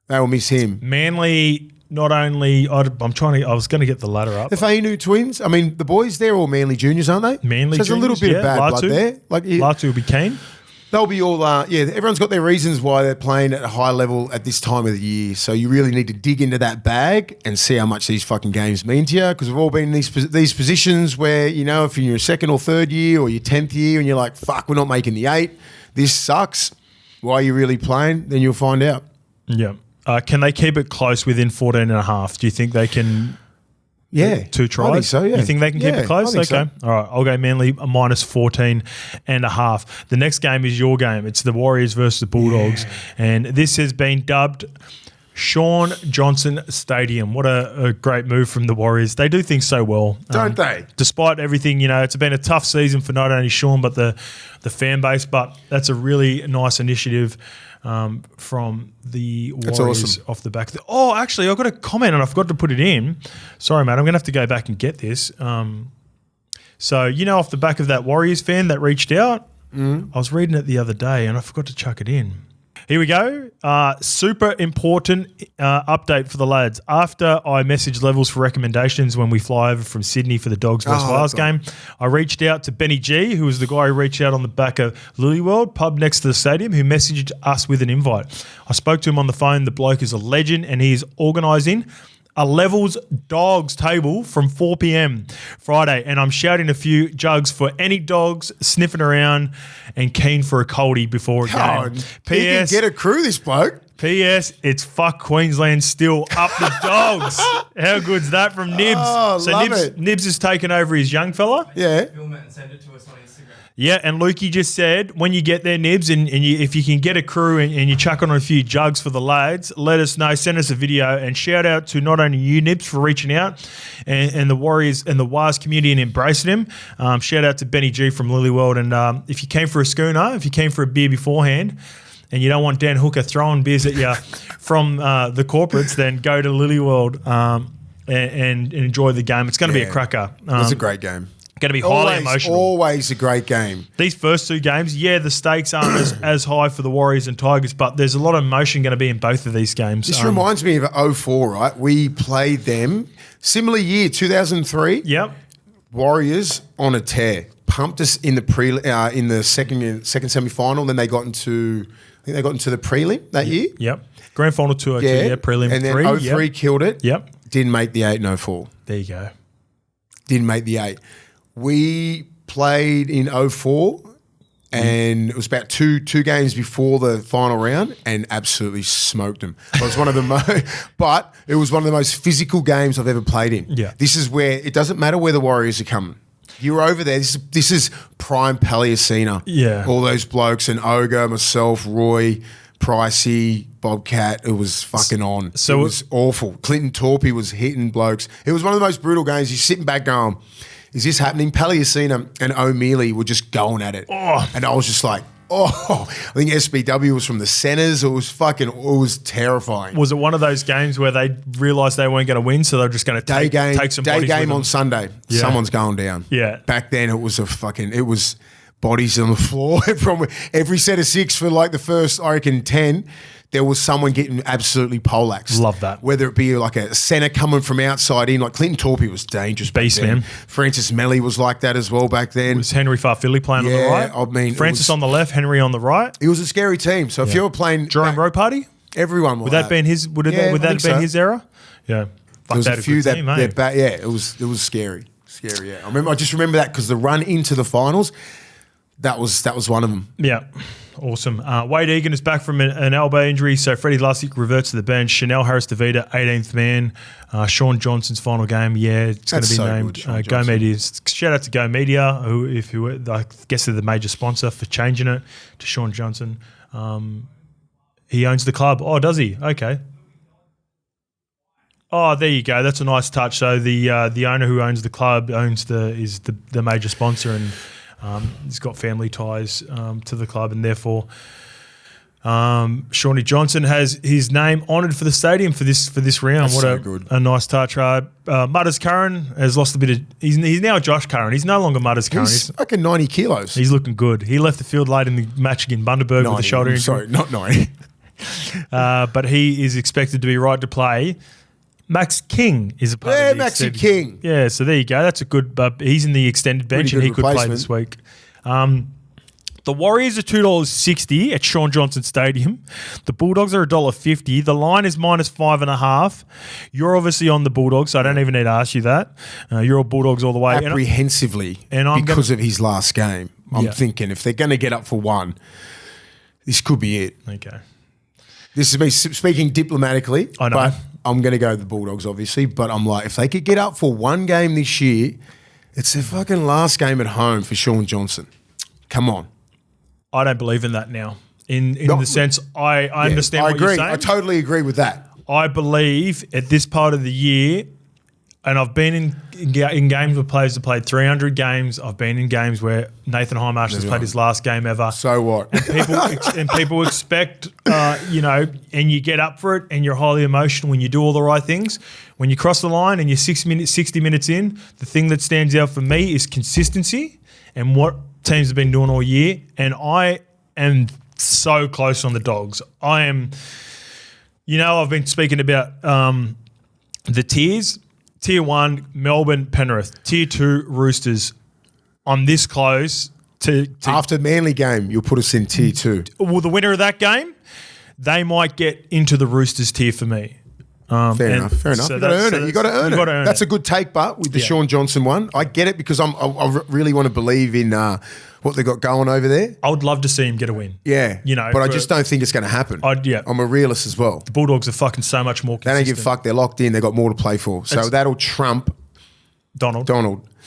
they will miss him. Manly, not only, I was going to get the ladder up. The Fainu twins, I mean, the boys, they're all Manly juniors, aren't they? Manly so there's juniors, a little bit of bad blood there. Like Latu will be keen. They'll be all, everyone's got their reasons why they're playing at a high level at this time of the year. So you really need to dig into that bag and see how much these fucking games mean to you, because we've all been in these positions where, you know, if you're in your second or third year or your 10th year and you're like, fuck, we're not making the 8, this sucks. Why are you really playing? Then you'll find out. Yeah. Can they keep it close within 14.5? Do you think they can... Yeah. 2 tries? I think so, yeah. You think they can keep it close? I think okay. so. All right. I'll go Manly a minus 14.5. The next game is your game. It's the Warriors versus the Bulldogs. Yeah. And this has been dubbed Shaun Johnson Stadium. What a great move from the Warriors. They do things so well. Don't they? Despite everything, you know, it's been a tough season for not only Shaun but the fan base, but that's a really nice initiative from the Warriors off the back. Actually, I've got a comment and I forgot to put it in. Sorry, mate. I'm going to have to go back and get this. So, you know, off the back of that Warriors fan that reached out, I was reading it the other day and I forgot to chuck it in. Here we go. Super important update for the lads. After I messaged Levels for recommendations when we fly over from Sydney for the Dogs vs Wales game, I reached out to Benny G, who was the guy who reached out on the back of Lily World, pub next to the stadium, who messaged us with an invite. I spoke to him on the phone. The bloke is a legend and he's organising a Levels Dogs table from 4 p.m. Friday, and I'm shouting a few jugs for any dogs sniffing around and keen for a coldie before a game. He can get a crew, this bloke. P.S. It's fuck Queensland still up the Dogs. How good's that from Nibs? So Nibs has taken over his young fella. Yeah. Film it and send it to us on Instagram. Yeah, and Lukey just said, when you get there, Nibs, and if you can get a crew and you chuck on a few jugs for the lads, let us know, send us a video, and shout out to not only you, Nibs, for reaching out, and the Warriors and the WAS community and embracing him. Shout out to Benny G from Lily World, and if you came for a schooner, if you came for a beer beforehand, and you don't want Dan Hooker throwing beers at you from the corporates, then go to Lily World and enjoy the game. It's going to be a cracker. It's a great game. Going to be highly emotional. Always a great game. These first two games, the stakes aren't as high for the Warriors and Tigers, but there's a lot of emotion going to be in both of these games. This reminds me of 04, right? We played them, similar year, 2003. Yep. Warriors on a tear. Pumped us in the second semi-final, then they got into the prelim that year. Yep. Grand final 202, prelim and then 3. 03 killed it. Yep. Didn't make the 8 and 04. There you go. Didn't make the 8. We played in 04 and it was about two games before the final round and absolutely smoked them. It was one of the most physical games I've ever played in. Yeah. This is where it doesn't matter where the Warriors are coming. You're over there. This is prime Paliacina. Yeah. All those blokes and Ogre, myself, Roy, Pricey, Bobcat. It was fucking on. So it was awful. Clinton Torpy was hitting blokes. It was one of the most brutal games. You're sitting back going, is this happening? Paliacina and O'Mealy were just going at it. Oh. And I was just like, I think SBW was from the centres. It was terrifying. Was it one of those games where they realised they weren't going to win, so they're just going to take some day bodies game with on them? Sunday. Yeah. Someone's going down. Yeah. Back then it was bodies on the floor from every set of 6 for like the first, I reckon, 10. There was someone getting absolutely poleaxed. Love that. Whether it be like a centre coming from outside in, like Clinton Torpy was dangerous. Beast, man. Francis Melly was like that as well back then. Was Henry Farfilly playing on the right? I mean, Francis on the left, Henry on the right. It was a scary team. So if you were playing Jerome Rowe Party? everyone Would that have been his? Would that have been his era? Yeah. There was a few that it was scary. Scary. Yeah. I just remember that because the run into the finals, that was one of them. Yeah. Awesome. Wade Egan is back from an elbow injury, so Freddie Lussick reverts to the bench. Chanel Harris-DeVita, 18th man. Sean Johnson's final game, it's going to be named Go Media. Shout out to Go Media, who I guess they're the major sponsor for changing it to Sean Johnson. He owns the club. Oh, does he? Okay. Oh, there you go. That's a nice touch. So the owner who owns the club is the major sponsor, and he's got family ties to the club, and therefore Shawnee Johnson has his name honoured for the stadium for this round. That's a nice touch. Mudders Curran has lost a bit of. He's now Josh Curran. He's no longer Mudders Curran. He's fucking 90 kilos. He's looking good. He left the field late in the match against Bundaberg with a shoulder injury. Sorry, not 90. But he is expected to be right to play. Max King is a part of the Maxie King. Yeah, so there you go. That's a good. He's in the extended bench, and he could play this week. The Warriors are $2.60 at Sean Johnson Stadium. The Bulldogs are $1.50. The line is -5.5. You're obviously on the Bulldogs, so I don't even need to ask you that. You're all Bulldogs all the way. Apprehensively, because of his last game. I'm thinking if they're going to get up for one, this could be it. Okay. This is me speaking diplomatically. I know. But I'm going to go the Bulldogs, obviously. But I'm like, if they could get up for one game this year, it's their fucking last game at home for Sean Johnson. Come on. I don't believe in that now. In the sense, I understand what you're saying. I totally agree with that. I believe at this part of the year, and I've been in games where players have played 300 games. I've been in games where Nathan Heimarsh has played his last game ever. So what? And people expect, and you get up for it, and you're highly emotional when you do all the right things. When you cross the line and you're 60 minutes in, the thing that stands out for me is consistency and what teams have been doing all year. And I am so close on the Dogs. I am, I've been speaking about the tiers. Tier 1, Melbourne, Penrith. Tier 2, Roosters. I'm this close to after Manly game, you'll put us in tier 2. Well, the winner of that game, they might get into the Roosters tier for me. Fair enough. So You've got to earn it. You've got to earn it. That's a good take, but with the Sean Johnson one, I get it because I really want to believe in what they got going over there. I would love to see him get a win. Yeah. But I just don't think it's going to happen. I'm a realist as well. The Bulldogs are fucking so much more consistent. They don't give a fuck. They're locked in. They've got more to play for. So that'll trump Donald.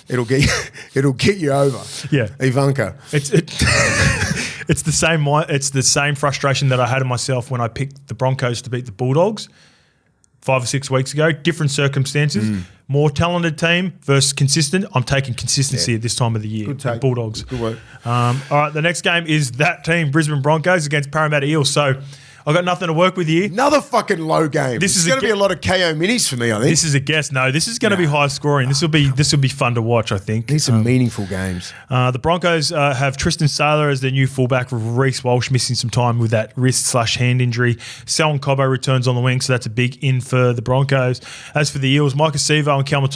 It'll get you over. Yeah. Ivanka. It's the same frustration that I had in myself when I picked the Broncos to beat the Bulldogs 5 or 6 weeks ago. Different circumstances. More talented team versus consistent. I'm taking consistency at this time of the year. Good take. Bulldogs. Good work. All right, the next game is that team, Brisbane Broncos, against Parramatta Eels. So I've got nothing to work with here. Another fucking low game. This is going to be a lot of KO minis for me, I think. This is a guess. No, this is going to be high scoring. This will be fun to watch, I think. These are meaningful games. The Broncos have Tristan Saylor as their new fullback, with Reece Walsh missing some time with that wrist/hand injury. Selwyn Cobbo returns on the wing, so that's a big in for the Broncos. As for the Eels, Micah Sivo and Kelma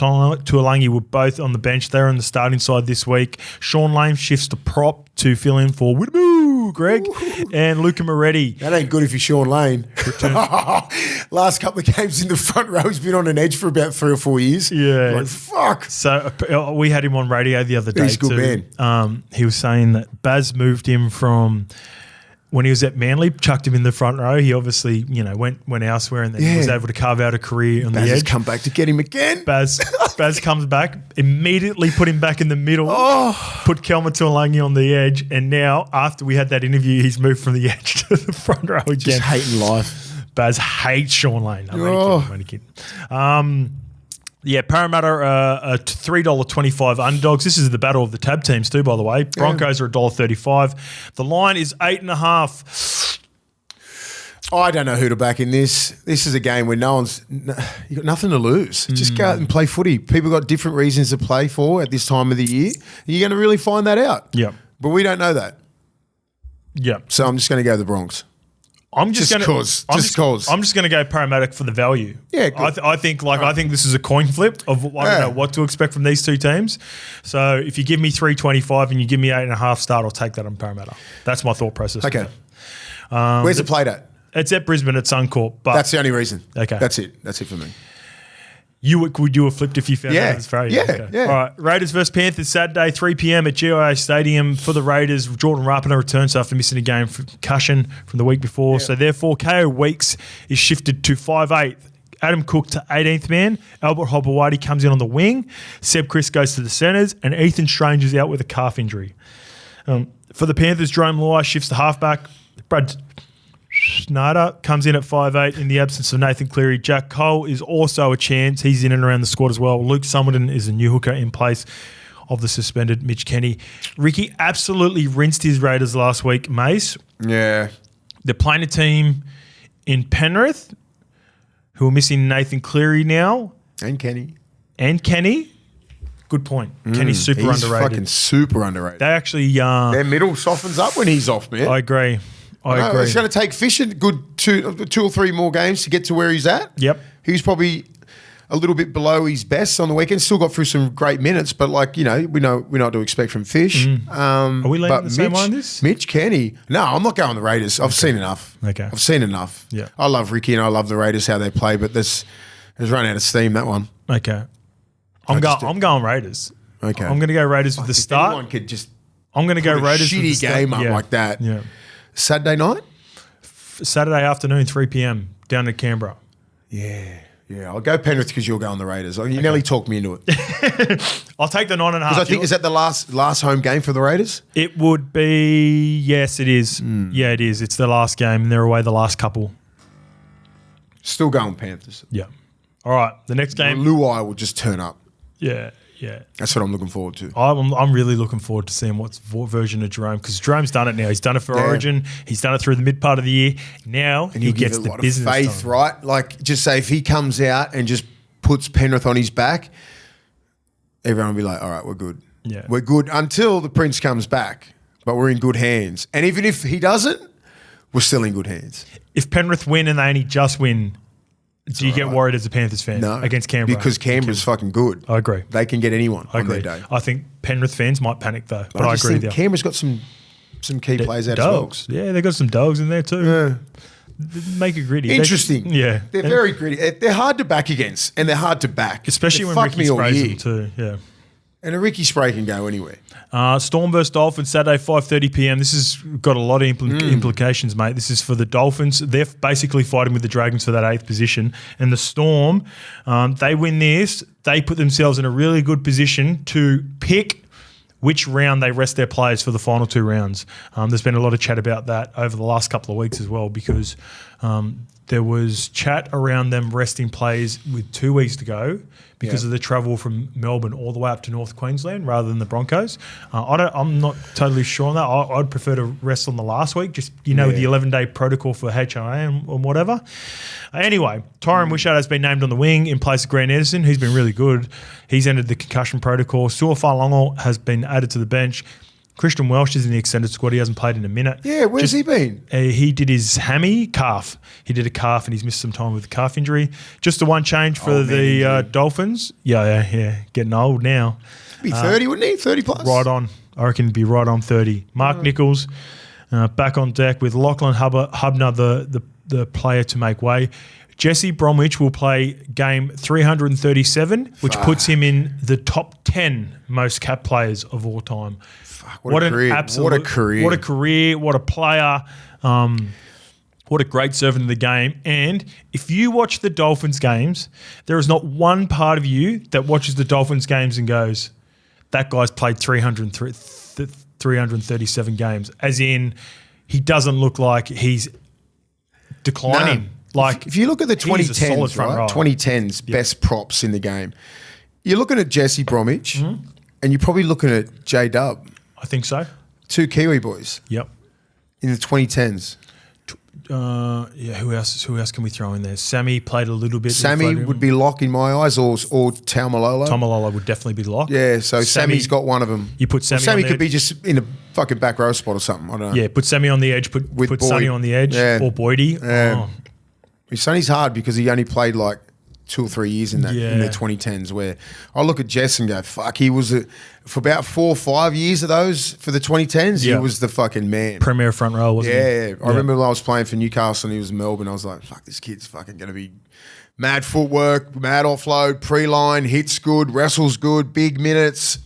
Tuolangi were both on the bench. They're on the starting side this week. Sean Lane shifts to prop to fill in for Widaboo, Greg, and Luca Moretti. That ain't good if you're Sean Lane. Last couple of games in the front row, he's been on an edge for about 3 or 4 years. Yeah. Like, fuck. So we had him on radio the other day. He's a good man. He was saying that Baz moved him from when he was at Manly, chucked him in the front row. He obviously, went elsewhere, and then he was able to carve out a career on Baz the has edge. come back to get him again. Baz comes back, immediately put him back in the middle, put Kelma Tuolangi on the edge, and now, after we had that interview, he's moved from the edge to the front row again. Just hating life. Baz hates Sean Lane. I'm only kidding. Parramatta are $3.25 underdogs. This is the battle of the tab teams too, by the way. Broncos are $1.35. The line is 8.5. I don't know who to back in this. This is a game where you got nothing to lose. Just go out and play footy. People got different reasons to play for at this time of the year. You're going to really find that out. Yeah. But we don't know that. Yeah. So I'm just going to go the Bronx. I'm just going to go Parramatta for the value. Yeah, I think this is a coin flip of I don't know what to expect from these two teams. So if you give me 3.25 and you give me 8.5 start, I'll take that on Parramatta. That's my thought process. Okay. Where's it played at? It's at Brisbane at Suncorp. But that's the only reason. Okay. That's it for me. Would you have flipped if you found out it's value? Yeah. All right. Raiders versus Panthers Saturday, 3 p.m. at GIA Stadium for the Raiders. Jordan Rapana returns after missing a game for concussion from the week before. Yeah. So therefore, KO Weeks is shifted to 5'8". Adam Cook to 18th man. Albert Hobawadi comes in on the wing. Seb Chris goes to the centres, and Ethan Strange is out with a calf injury. For the Panthers, Jerome Luai shifts to halfback. Brad Schneider comes in at 5'8" in the absence of Nathan Cleary. Jack Cole is also a chance. He's in and around the squad as well. Luke Summerton is a new hooker in place of the suspended Mitch Kenny. Ricky absolutely rinsed his Raiders last week, Mace. Yeah. They're playing a team in Penrith who are missing Nathan Cleary now. And Kenny. Good point. Kenny's super underrated. He's fucking super underrated. They actually... their middle softens up when he's off, man. I agree. It's going to take Fisher good two or three more games to get to where he's at. Yep. He's probably a little bit below his best on the weekend. Still got through some great minutes, but we know what to expect from Fish. Are we leaving the same on this? Mitch Kenny. No, I'm not going the Raiders. I've seen enough. Okay. I've seen enough. Yeah. I love Ricky and I love the Raiders, how they play, but this has run out of steam, that one. Okay. I'm going Raiders. Okay. I'm going to go Raiders with the start. Anyone could just I'm going to go Raiders with the shitty game up like that. Yeah. Saturday night? Saturday afternoon, 3 p.m. down to Canberra. Yeah. I'll go Penrith because you're going the Raiders. You nearly talked me into it. I'll take the 9.5. Because I think, is that the last home game for the Raiders? It would be, yes, it is. Yeah, it is. It's the last game, and they're away the last couple. Still going Panthers. Yeah. All right, the next game. Luai will just turn up. Yeah. That's what I'm looking forward to. I'm really looking forward to seeing what version of Jerome, because Jerome's done it now. He's done it for Origin. He's done it through the mid part of the year. Now and he gets the business of faith, done. Right? Like, just say if he comes out and just puts Penrith on his back, everyone will be like, all right, we're good. Yeah. We're good until the Prince comes back, but we're in good hands. And even if he doesn't, we're still in good hands. If Penrith win and they only just win, do you get worried as a Panthers fan against Canberra? Because Canberra's fucking good. I agree. They can get anyone on their day. I think Penrith fans might panic though, but I agree with you. Canberra's got some key players out as well. Yeah, they've got some dogs in there too. Yeah. Make it gritty. Interesting. They're very gritty. They're hard to back against, and they're hard to back. Especially when Ricky sprays them too. Yeah. And a Ricky spray can go anywhere. Storm versus Dolphins, Saturday, 5:30 p.m. This has got a lot of implications, mate. This is for the Dolphins. They're basically fighting with the Dragons for that 8th position. And the Storm, they win this. They put themselves in a really good position to pick which round they rest their players for the final 2 rounds. There's been a lot of chat about that over the last couple of weeks as well, because there was chat around them resting players with 2 weeks to go because of the travel from Melbourne all the way up to North Queensland rather than the Broncos. I'm not totally sure on that. I'd prefer to rest on the last week, just, the 11-day protocol for HIA and whatever. Anyway, Tyron Wishart has been named on the wing in place of Grant Anderson, who's been really good. He's entered the concussion protocol. Sua Failongo has been added to the bench. Christian Welsh is in the extended squad. He hasn't played in a minute. Yeah, where's he been? He did his calf. He did a calf and he's missed some time with a calf injury. Just the one change for the Dolphins. Yeah. Getting old now. Be 30, wouldn't he? 30 plus? Right on. I reckon he'd be right on 30. Mark Nichols back on deck with Lachlan Hubner, the player to make way. Jesse Bromwich will play game 337, which puts him in the top 10 most capped players of all time. What a career. What a career. What a career. What a player. What a great servant of the game. And if you watch the Dolphins games, there is not one part of you that watches the Dolphins games and goes, that guy's played 337 games. As in, he doesn't look like he's declining. No. Like, if you look at the 2010s, right? 2010s best props in the game, you're looking at Jesse Bromwich and you're probably looking at J-Dub. I think so. 2 Kiwi boys. Yep. In the 2010s. Who else can we throw in there? Sammy played a little bit. Sammy would be lock in my eyes, or Taumalolo. Taumalolo would definitely be lock. Yeah, so Sammy's got one of them. You put Sammy. Sammy on could be just in a fucking back row spot or something. I don't know. Yeah, put Sammy on the edge. Put Sonny on the edge or Boydie. Yeah. Sonny's hard because he only played like 2 or 3 years in the 2010s. Where I look at Jess and go, fuck, he was for about 4 or 5 years of those for the 2010s. He was the fucking man. Premier front row, wasn't he? Yeah. I remember when I was playing for Newcastle and he was in Melbourne. I was like, fuck, this kid's fucking going to be mad footwork, mad offload, pre-line, hits good, wrestles good, big minutes.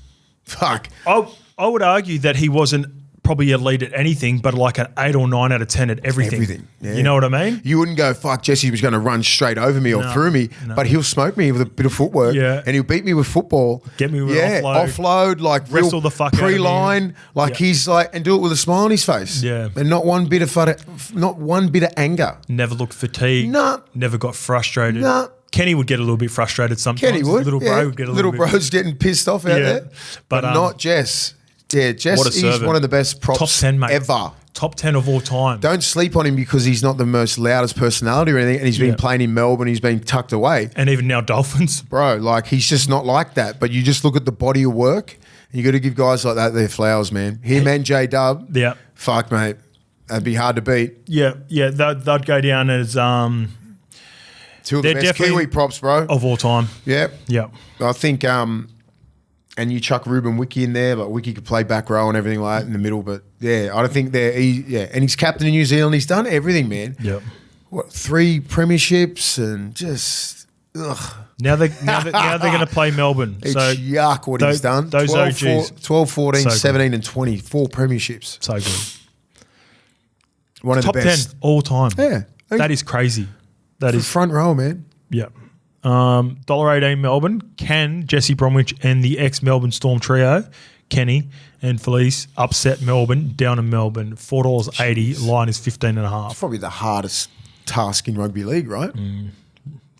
Fuck. I would argue that he wasn't probably elite at anything, but like an 8 or 9 out of 10 at everything. Yeah. You know what I mean? You wouldn't go, fuck, Jesse was going to run straight over me or through me, but he'll smoke me with a bit of footwork and he'll beat me with football. Get me with offload, like wrestle the fuck pre-line, like he's like, and do it with a smile on his face. Yeah. And not one bit of anger. Never looked fatigued. No. Never got frustrated. No. Kenny would get a little bit frustrated sometimes. Kenny would. Little bro would get a little bit. Little bro's getting pissed off out there. But not Jess. Yeah, Jess is one of the best props top 10, mate. ever. Top 10 of all time. Don't sleep on him because he's not the most loudest personality or anything, and he's been playing in Melbourne, he's been tucked away. And even now Dolphins. Bro, like he's just not like that. But you just look at the body of work, and you got to give guys like that their flowers, man. Him and J-Dub. Yeah. Fuck, mate. That'd be hard to beat. Yeah. They'd go down as... 2 of the best Kiwi props, bro. Of all time. Yep. Yep. I think... and you chuck Ruben Wiki in there, but Wiki could play back row and everything like that in the middle. But yeah, I don't think and he's captain of New Zealand. He's done everything, man. Yep. 3 premierships and just Now they're going to play Melbourne. It's so yuck what he's done. Those 12, 14, 17 and 20. 4 premierships. So good. One of Top the best. 10 all time. Yeah. That is crazy. That is front row, man. Yeah. $1.18 Melbourne. Can Jesse Bromwich and the ex-Melbourne Storm trio, Kenny and Felice, upset Melbourne down in Melbourne? $4.80. Line is 15.5. It's probably the hardest task in rugby league, right?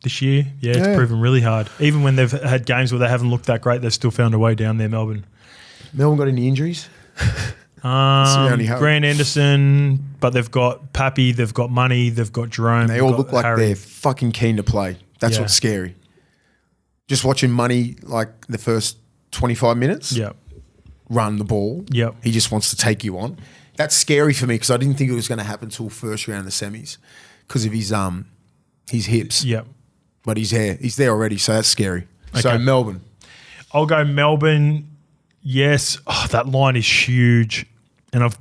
This year, it's proven really hard. Even when they've had games where they haven't looked that great, they've still found a way down there, Melbourne. Melbourne got any injuries? Grant Anderson, but they've got Pappy, they've got Money, they've got Jerome. They all look like Harry. they're fucking keen to play. That's what's scary. Just watching Money like the first 25 minutes. Yeah. Run the ball. Yep. He just wants to take you on. That's scary for me because I didn't think it was going to happen until first round of the semis because of his hips. Yep. But he's there. He's there already, so that's scary. Okay. So Melbourne. I'll go Melbourne. Yes. Oh, that line is huge. And I've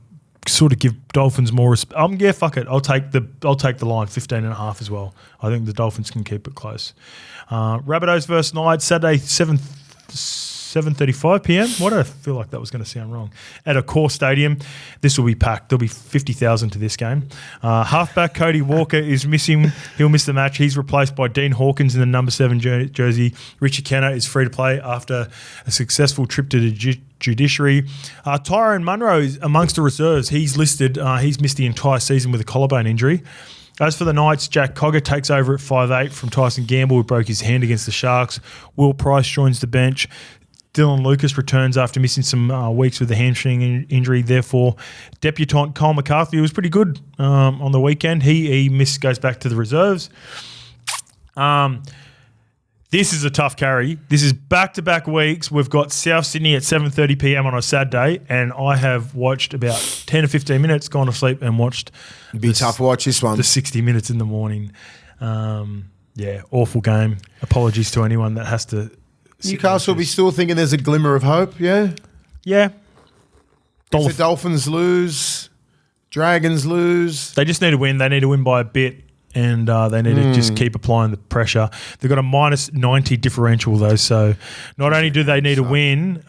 sort of give Dolphins more respect. Yeah, fuck it. I'll take the line, 15.5 as well. I think the Dolphins can keep it close. Rabbitohs versus Knights, Saturday, 7:35 p.m. Why did I feel like that was going to sound wrong? At a core stadium. This will be packed. There'll be 50,000 to this game. Halfback Cody Walker is missing. He'll miss the match. He's replaced by Dean Hawkins in the number 7 jersey. Richie Kenner is free to play after a successful trip to the judiciary. Tyrone Munro is amongst the reserves. He's listed. He's missed the entire season with a collarbone injury. As for the Knights, Jack Cogger takes over at 5'8" from Tyson Gamble, who broke his hand against the Sharks. Will Price joins the bench. Dylan Lucas returns after missing some weeks with a hamstring injury. Therefore, debutant Cole McCarthy, who was pretty good on the weekend, he goes back to the reserves. This is a tough carry. This is back-to-back weeks. We've got South Sydney at 7:30 p.m. on a Saturday, and I have watched about 10 to 15 minutes, gone to sleep, and watched. It'd be tough to watch this one. The 60 minutes in the morning. Awful game. Apologies to anyone that has to. Newcastle will be still thinking there's a glimmer of hope, yeah? Yeah. If the Dolphins lose, Dragons lose. They just need to win. They need to win by a bit, and they need to just keep applying the pressure. They've got a minus 90 differential, though, so not only do they need to win...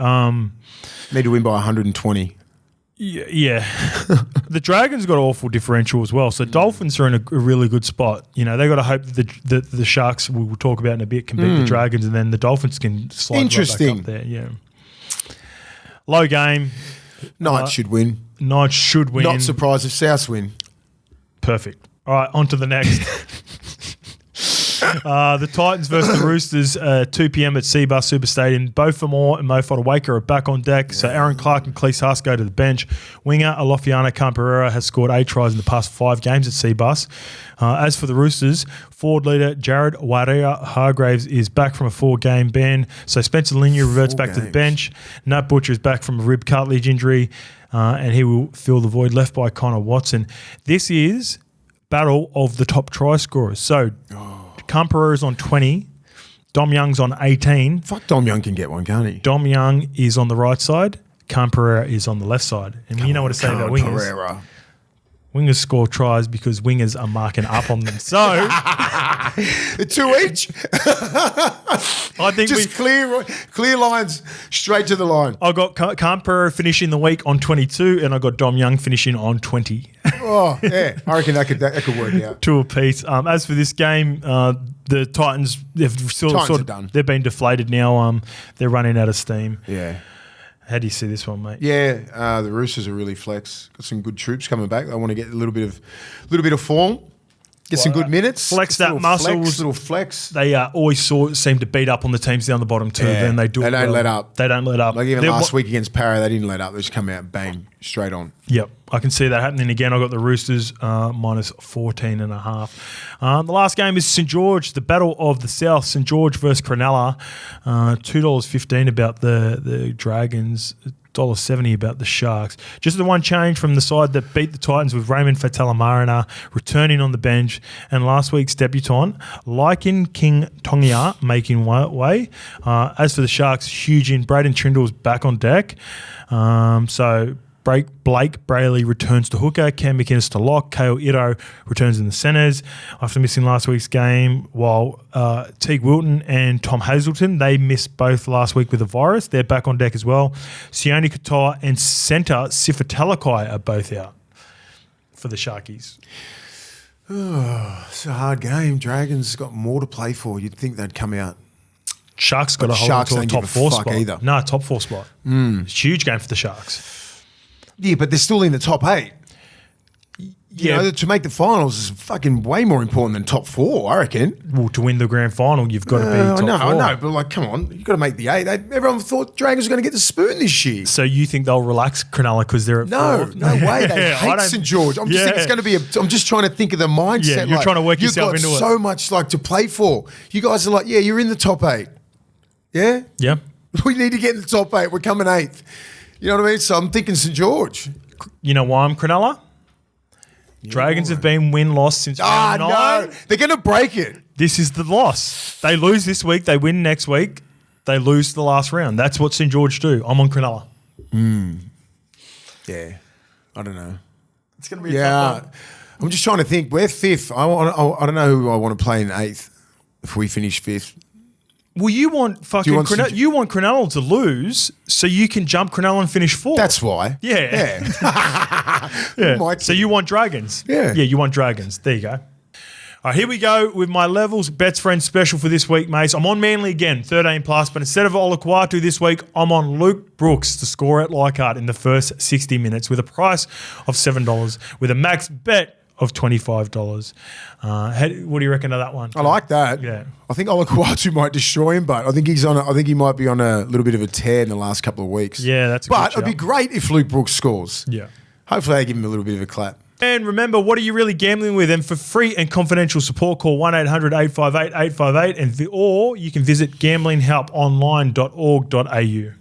need to win by 120. Yeah. The Dragons got awful differential as well. So Dolphins are in a really good spot. You know, they got to hope that the Sharks, we'll talk about in a bit, can beat the Dragons, and then the Dolphins can slide right back up there. Yeah. Low game. Knights should win. Knights should win. Not surprised if Souths win. Perfect. All right, on to the next. The Titans versus the Roosters, 2 p.m. at Seabus Super Stadium. Beau Fermor and Mo Fotuaika are back on deck. So Aaron Clark and Cleese Haas go to the bench. Winger Alofiana Camperera has scored 8 tries in the past 5 games at Seabus. As for the Roosters, forward leader Jared Waerea-Hargreaves is back from a 4-game ban. So Spencer Linier reverts back to the bench. Nat Butcher is back from a rib cartilage injury, and he will fill the void left by Connor Watson. This is battle of the top try scorers. So Camperera is on 20. Dom Young's on 18. Fuck, Dom Young can get one, can't he? Dom Young is on the right side. Camperera is on the left side. And you know what to say about wingers. Wingers score tries because wingers are marking up on them. So the 2 each. I think just clear lines straight to the line. I got Camperera finishing the week on 22, and I got Dom Young finishing on 20. Oh yeah, I reckon that could work out. 2 apiece. As for this game, the Titans they've been deflated now. They're running out of steam. Yeah. How do you see this one, mate? Yeah, the Roosters are really flex. Got some good troops coming back. They want to get a little bit of form. Get some good minutes. Flex that muscles. Little flex. They always seem to beat up on the teams down the bottom too. Yeah. Then they do. They don't let up. They don't let up. Like even last week against Parra, they didn't let up. They just come out bang straight on. Yep, I can see that happening again. I got the Roosters minus 14.5. The last game is St George, the battle of the South. St George versus Cronulla. $2.15 about the Dragons. $1.70 about the Sharks. Just the one change from the side that beat the Titans with Raymond Fatala-Mariner returning on the bench, and last week's debutant, Laikin King Tongia, making way. As for the Sharks, huge in. Braden Trindle's back on deck. So Blake Brayley returns to hooker, Cam McInnes to lock, Kale Iro returns in the centres after missing last week's game, while Teague Wilton and Tom Hazelton, they missed both last week with a virus. They're back on deck as well. Sione Katoa and centre Sifa Talakai are both out for the Sharkies. Oh, it's a hard game. Dragons got more to play for. You'd think they'd come out. Sharks got a hold on to a top 4 spot. Either. No, top 4 spot. It's a huge game for the Sharks. Yeah, but they're still in the top 8. You know, to make the finals is fucking way more important than top 4, I reckon. Well, to win the grand final, you've got to be top 4. I know, but like, come on, you've got to make the 8. Everyone thought Dragons were going to get the spoon this year. So you think they'll relax Cronulla because they're at 4? No way. They hate St George. I'm just thinking it's going to be I'm just trying to think of the mindset. Yeah, you're trying to work yourself into it. You've got so much like to play for. You guys are like, yeah, you're in the top 8. Yeah? Yeah. We need to get in the top 8. We're coming 8th. You know what I mean? So I'm thinking St George. You know why I'm Cronulla? Dragons have been win-loss since round 9. No. They're going to break it. This is the loss. They lose this week. They win next week. They lose the last round. That's what St George do. I'm on Cronulla. Yeah. I don't know. It's going to be a tough one. I'm just trying to think. We're 5th. I don't know who I want to play in 8th if we finish 5th. Well, you want Cronulla to lose so you can jump Cronulla and finish 4th. That's why. Yeah. Yeah. So you want Dragons. Yeah. Yeah, you want Dragons. There you go. All right, here we go with my levels bets friends special for this week, mates. I'm on Manly again, 13+, but instead of Olaquatu this week, I'm on Luke Brooks to score at Leichhardt in the first 60 minutes with a price of $7 with a max bet of $25. What do you reckon of that one? I like that. Yeah. I think Olakwatu might destroy him, but I think he might be on a little bit of a tear in the last couple of weeks. Yeah, that's a But good it'd be shout. great if Luke Brooks scores. Yeah. Hopefully they give him a little bit of a clap. And remember, what are you really gambling with? And for free and confidential support, call 1-800-858-858, or you can visit gamblinghelponline.org.au.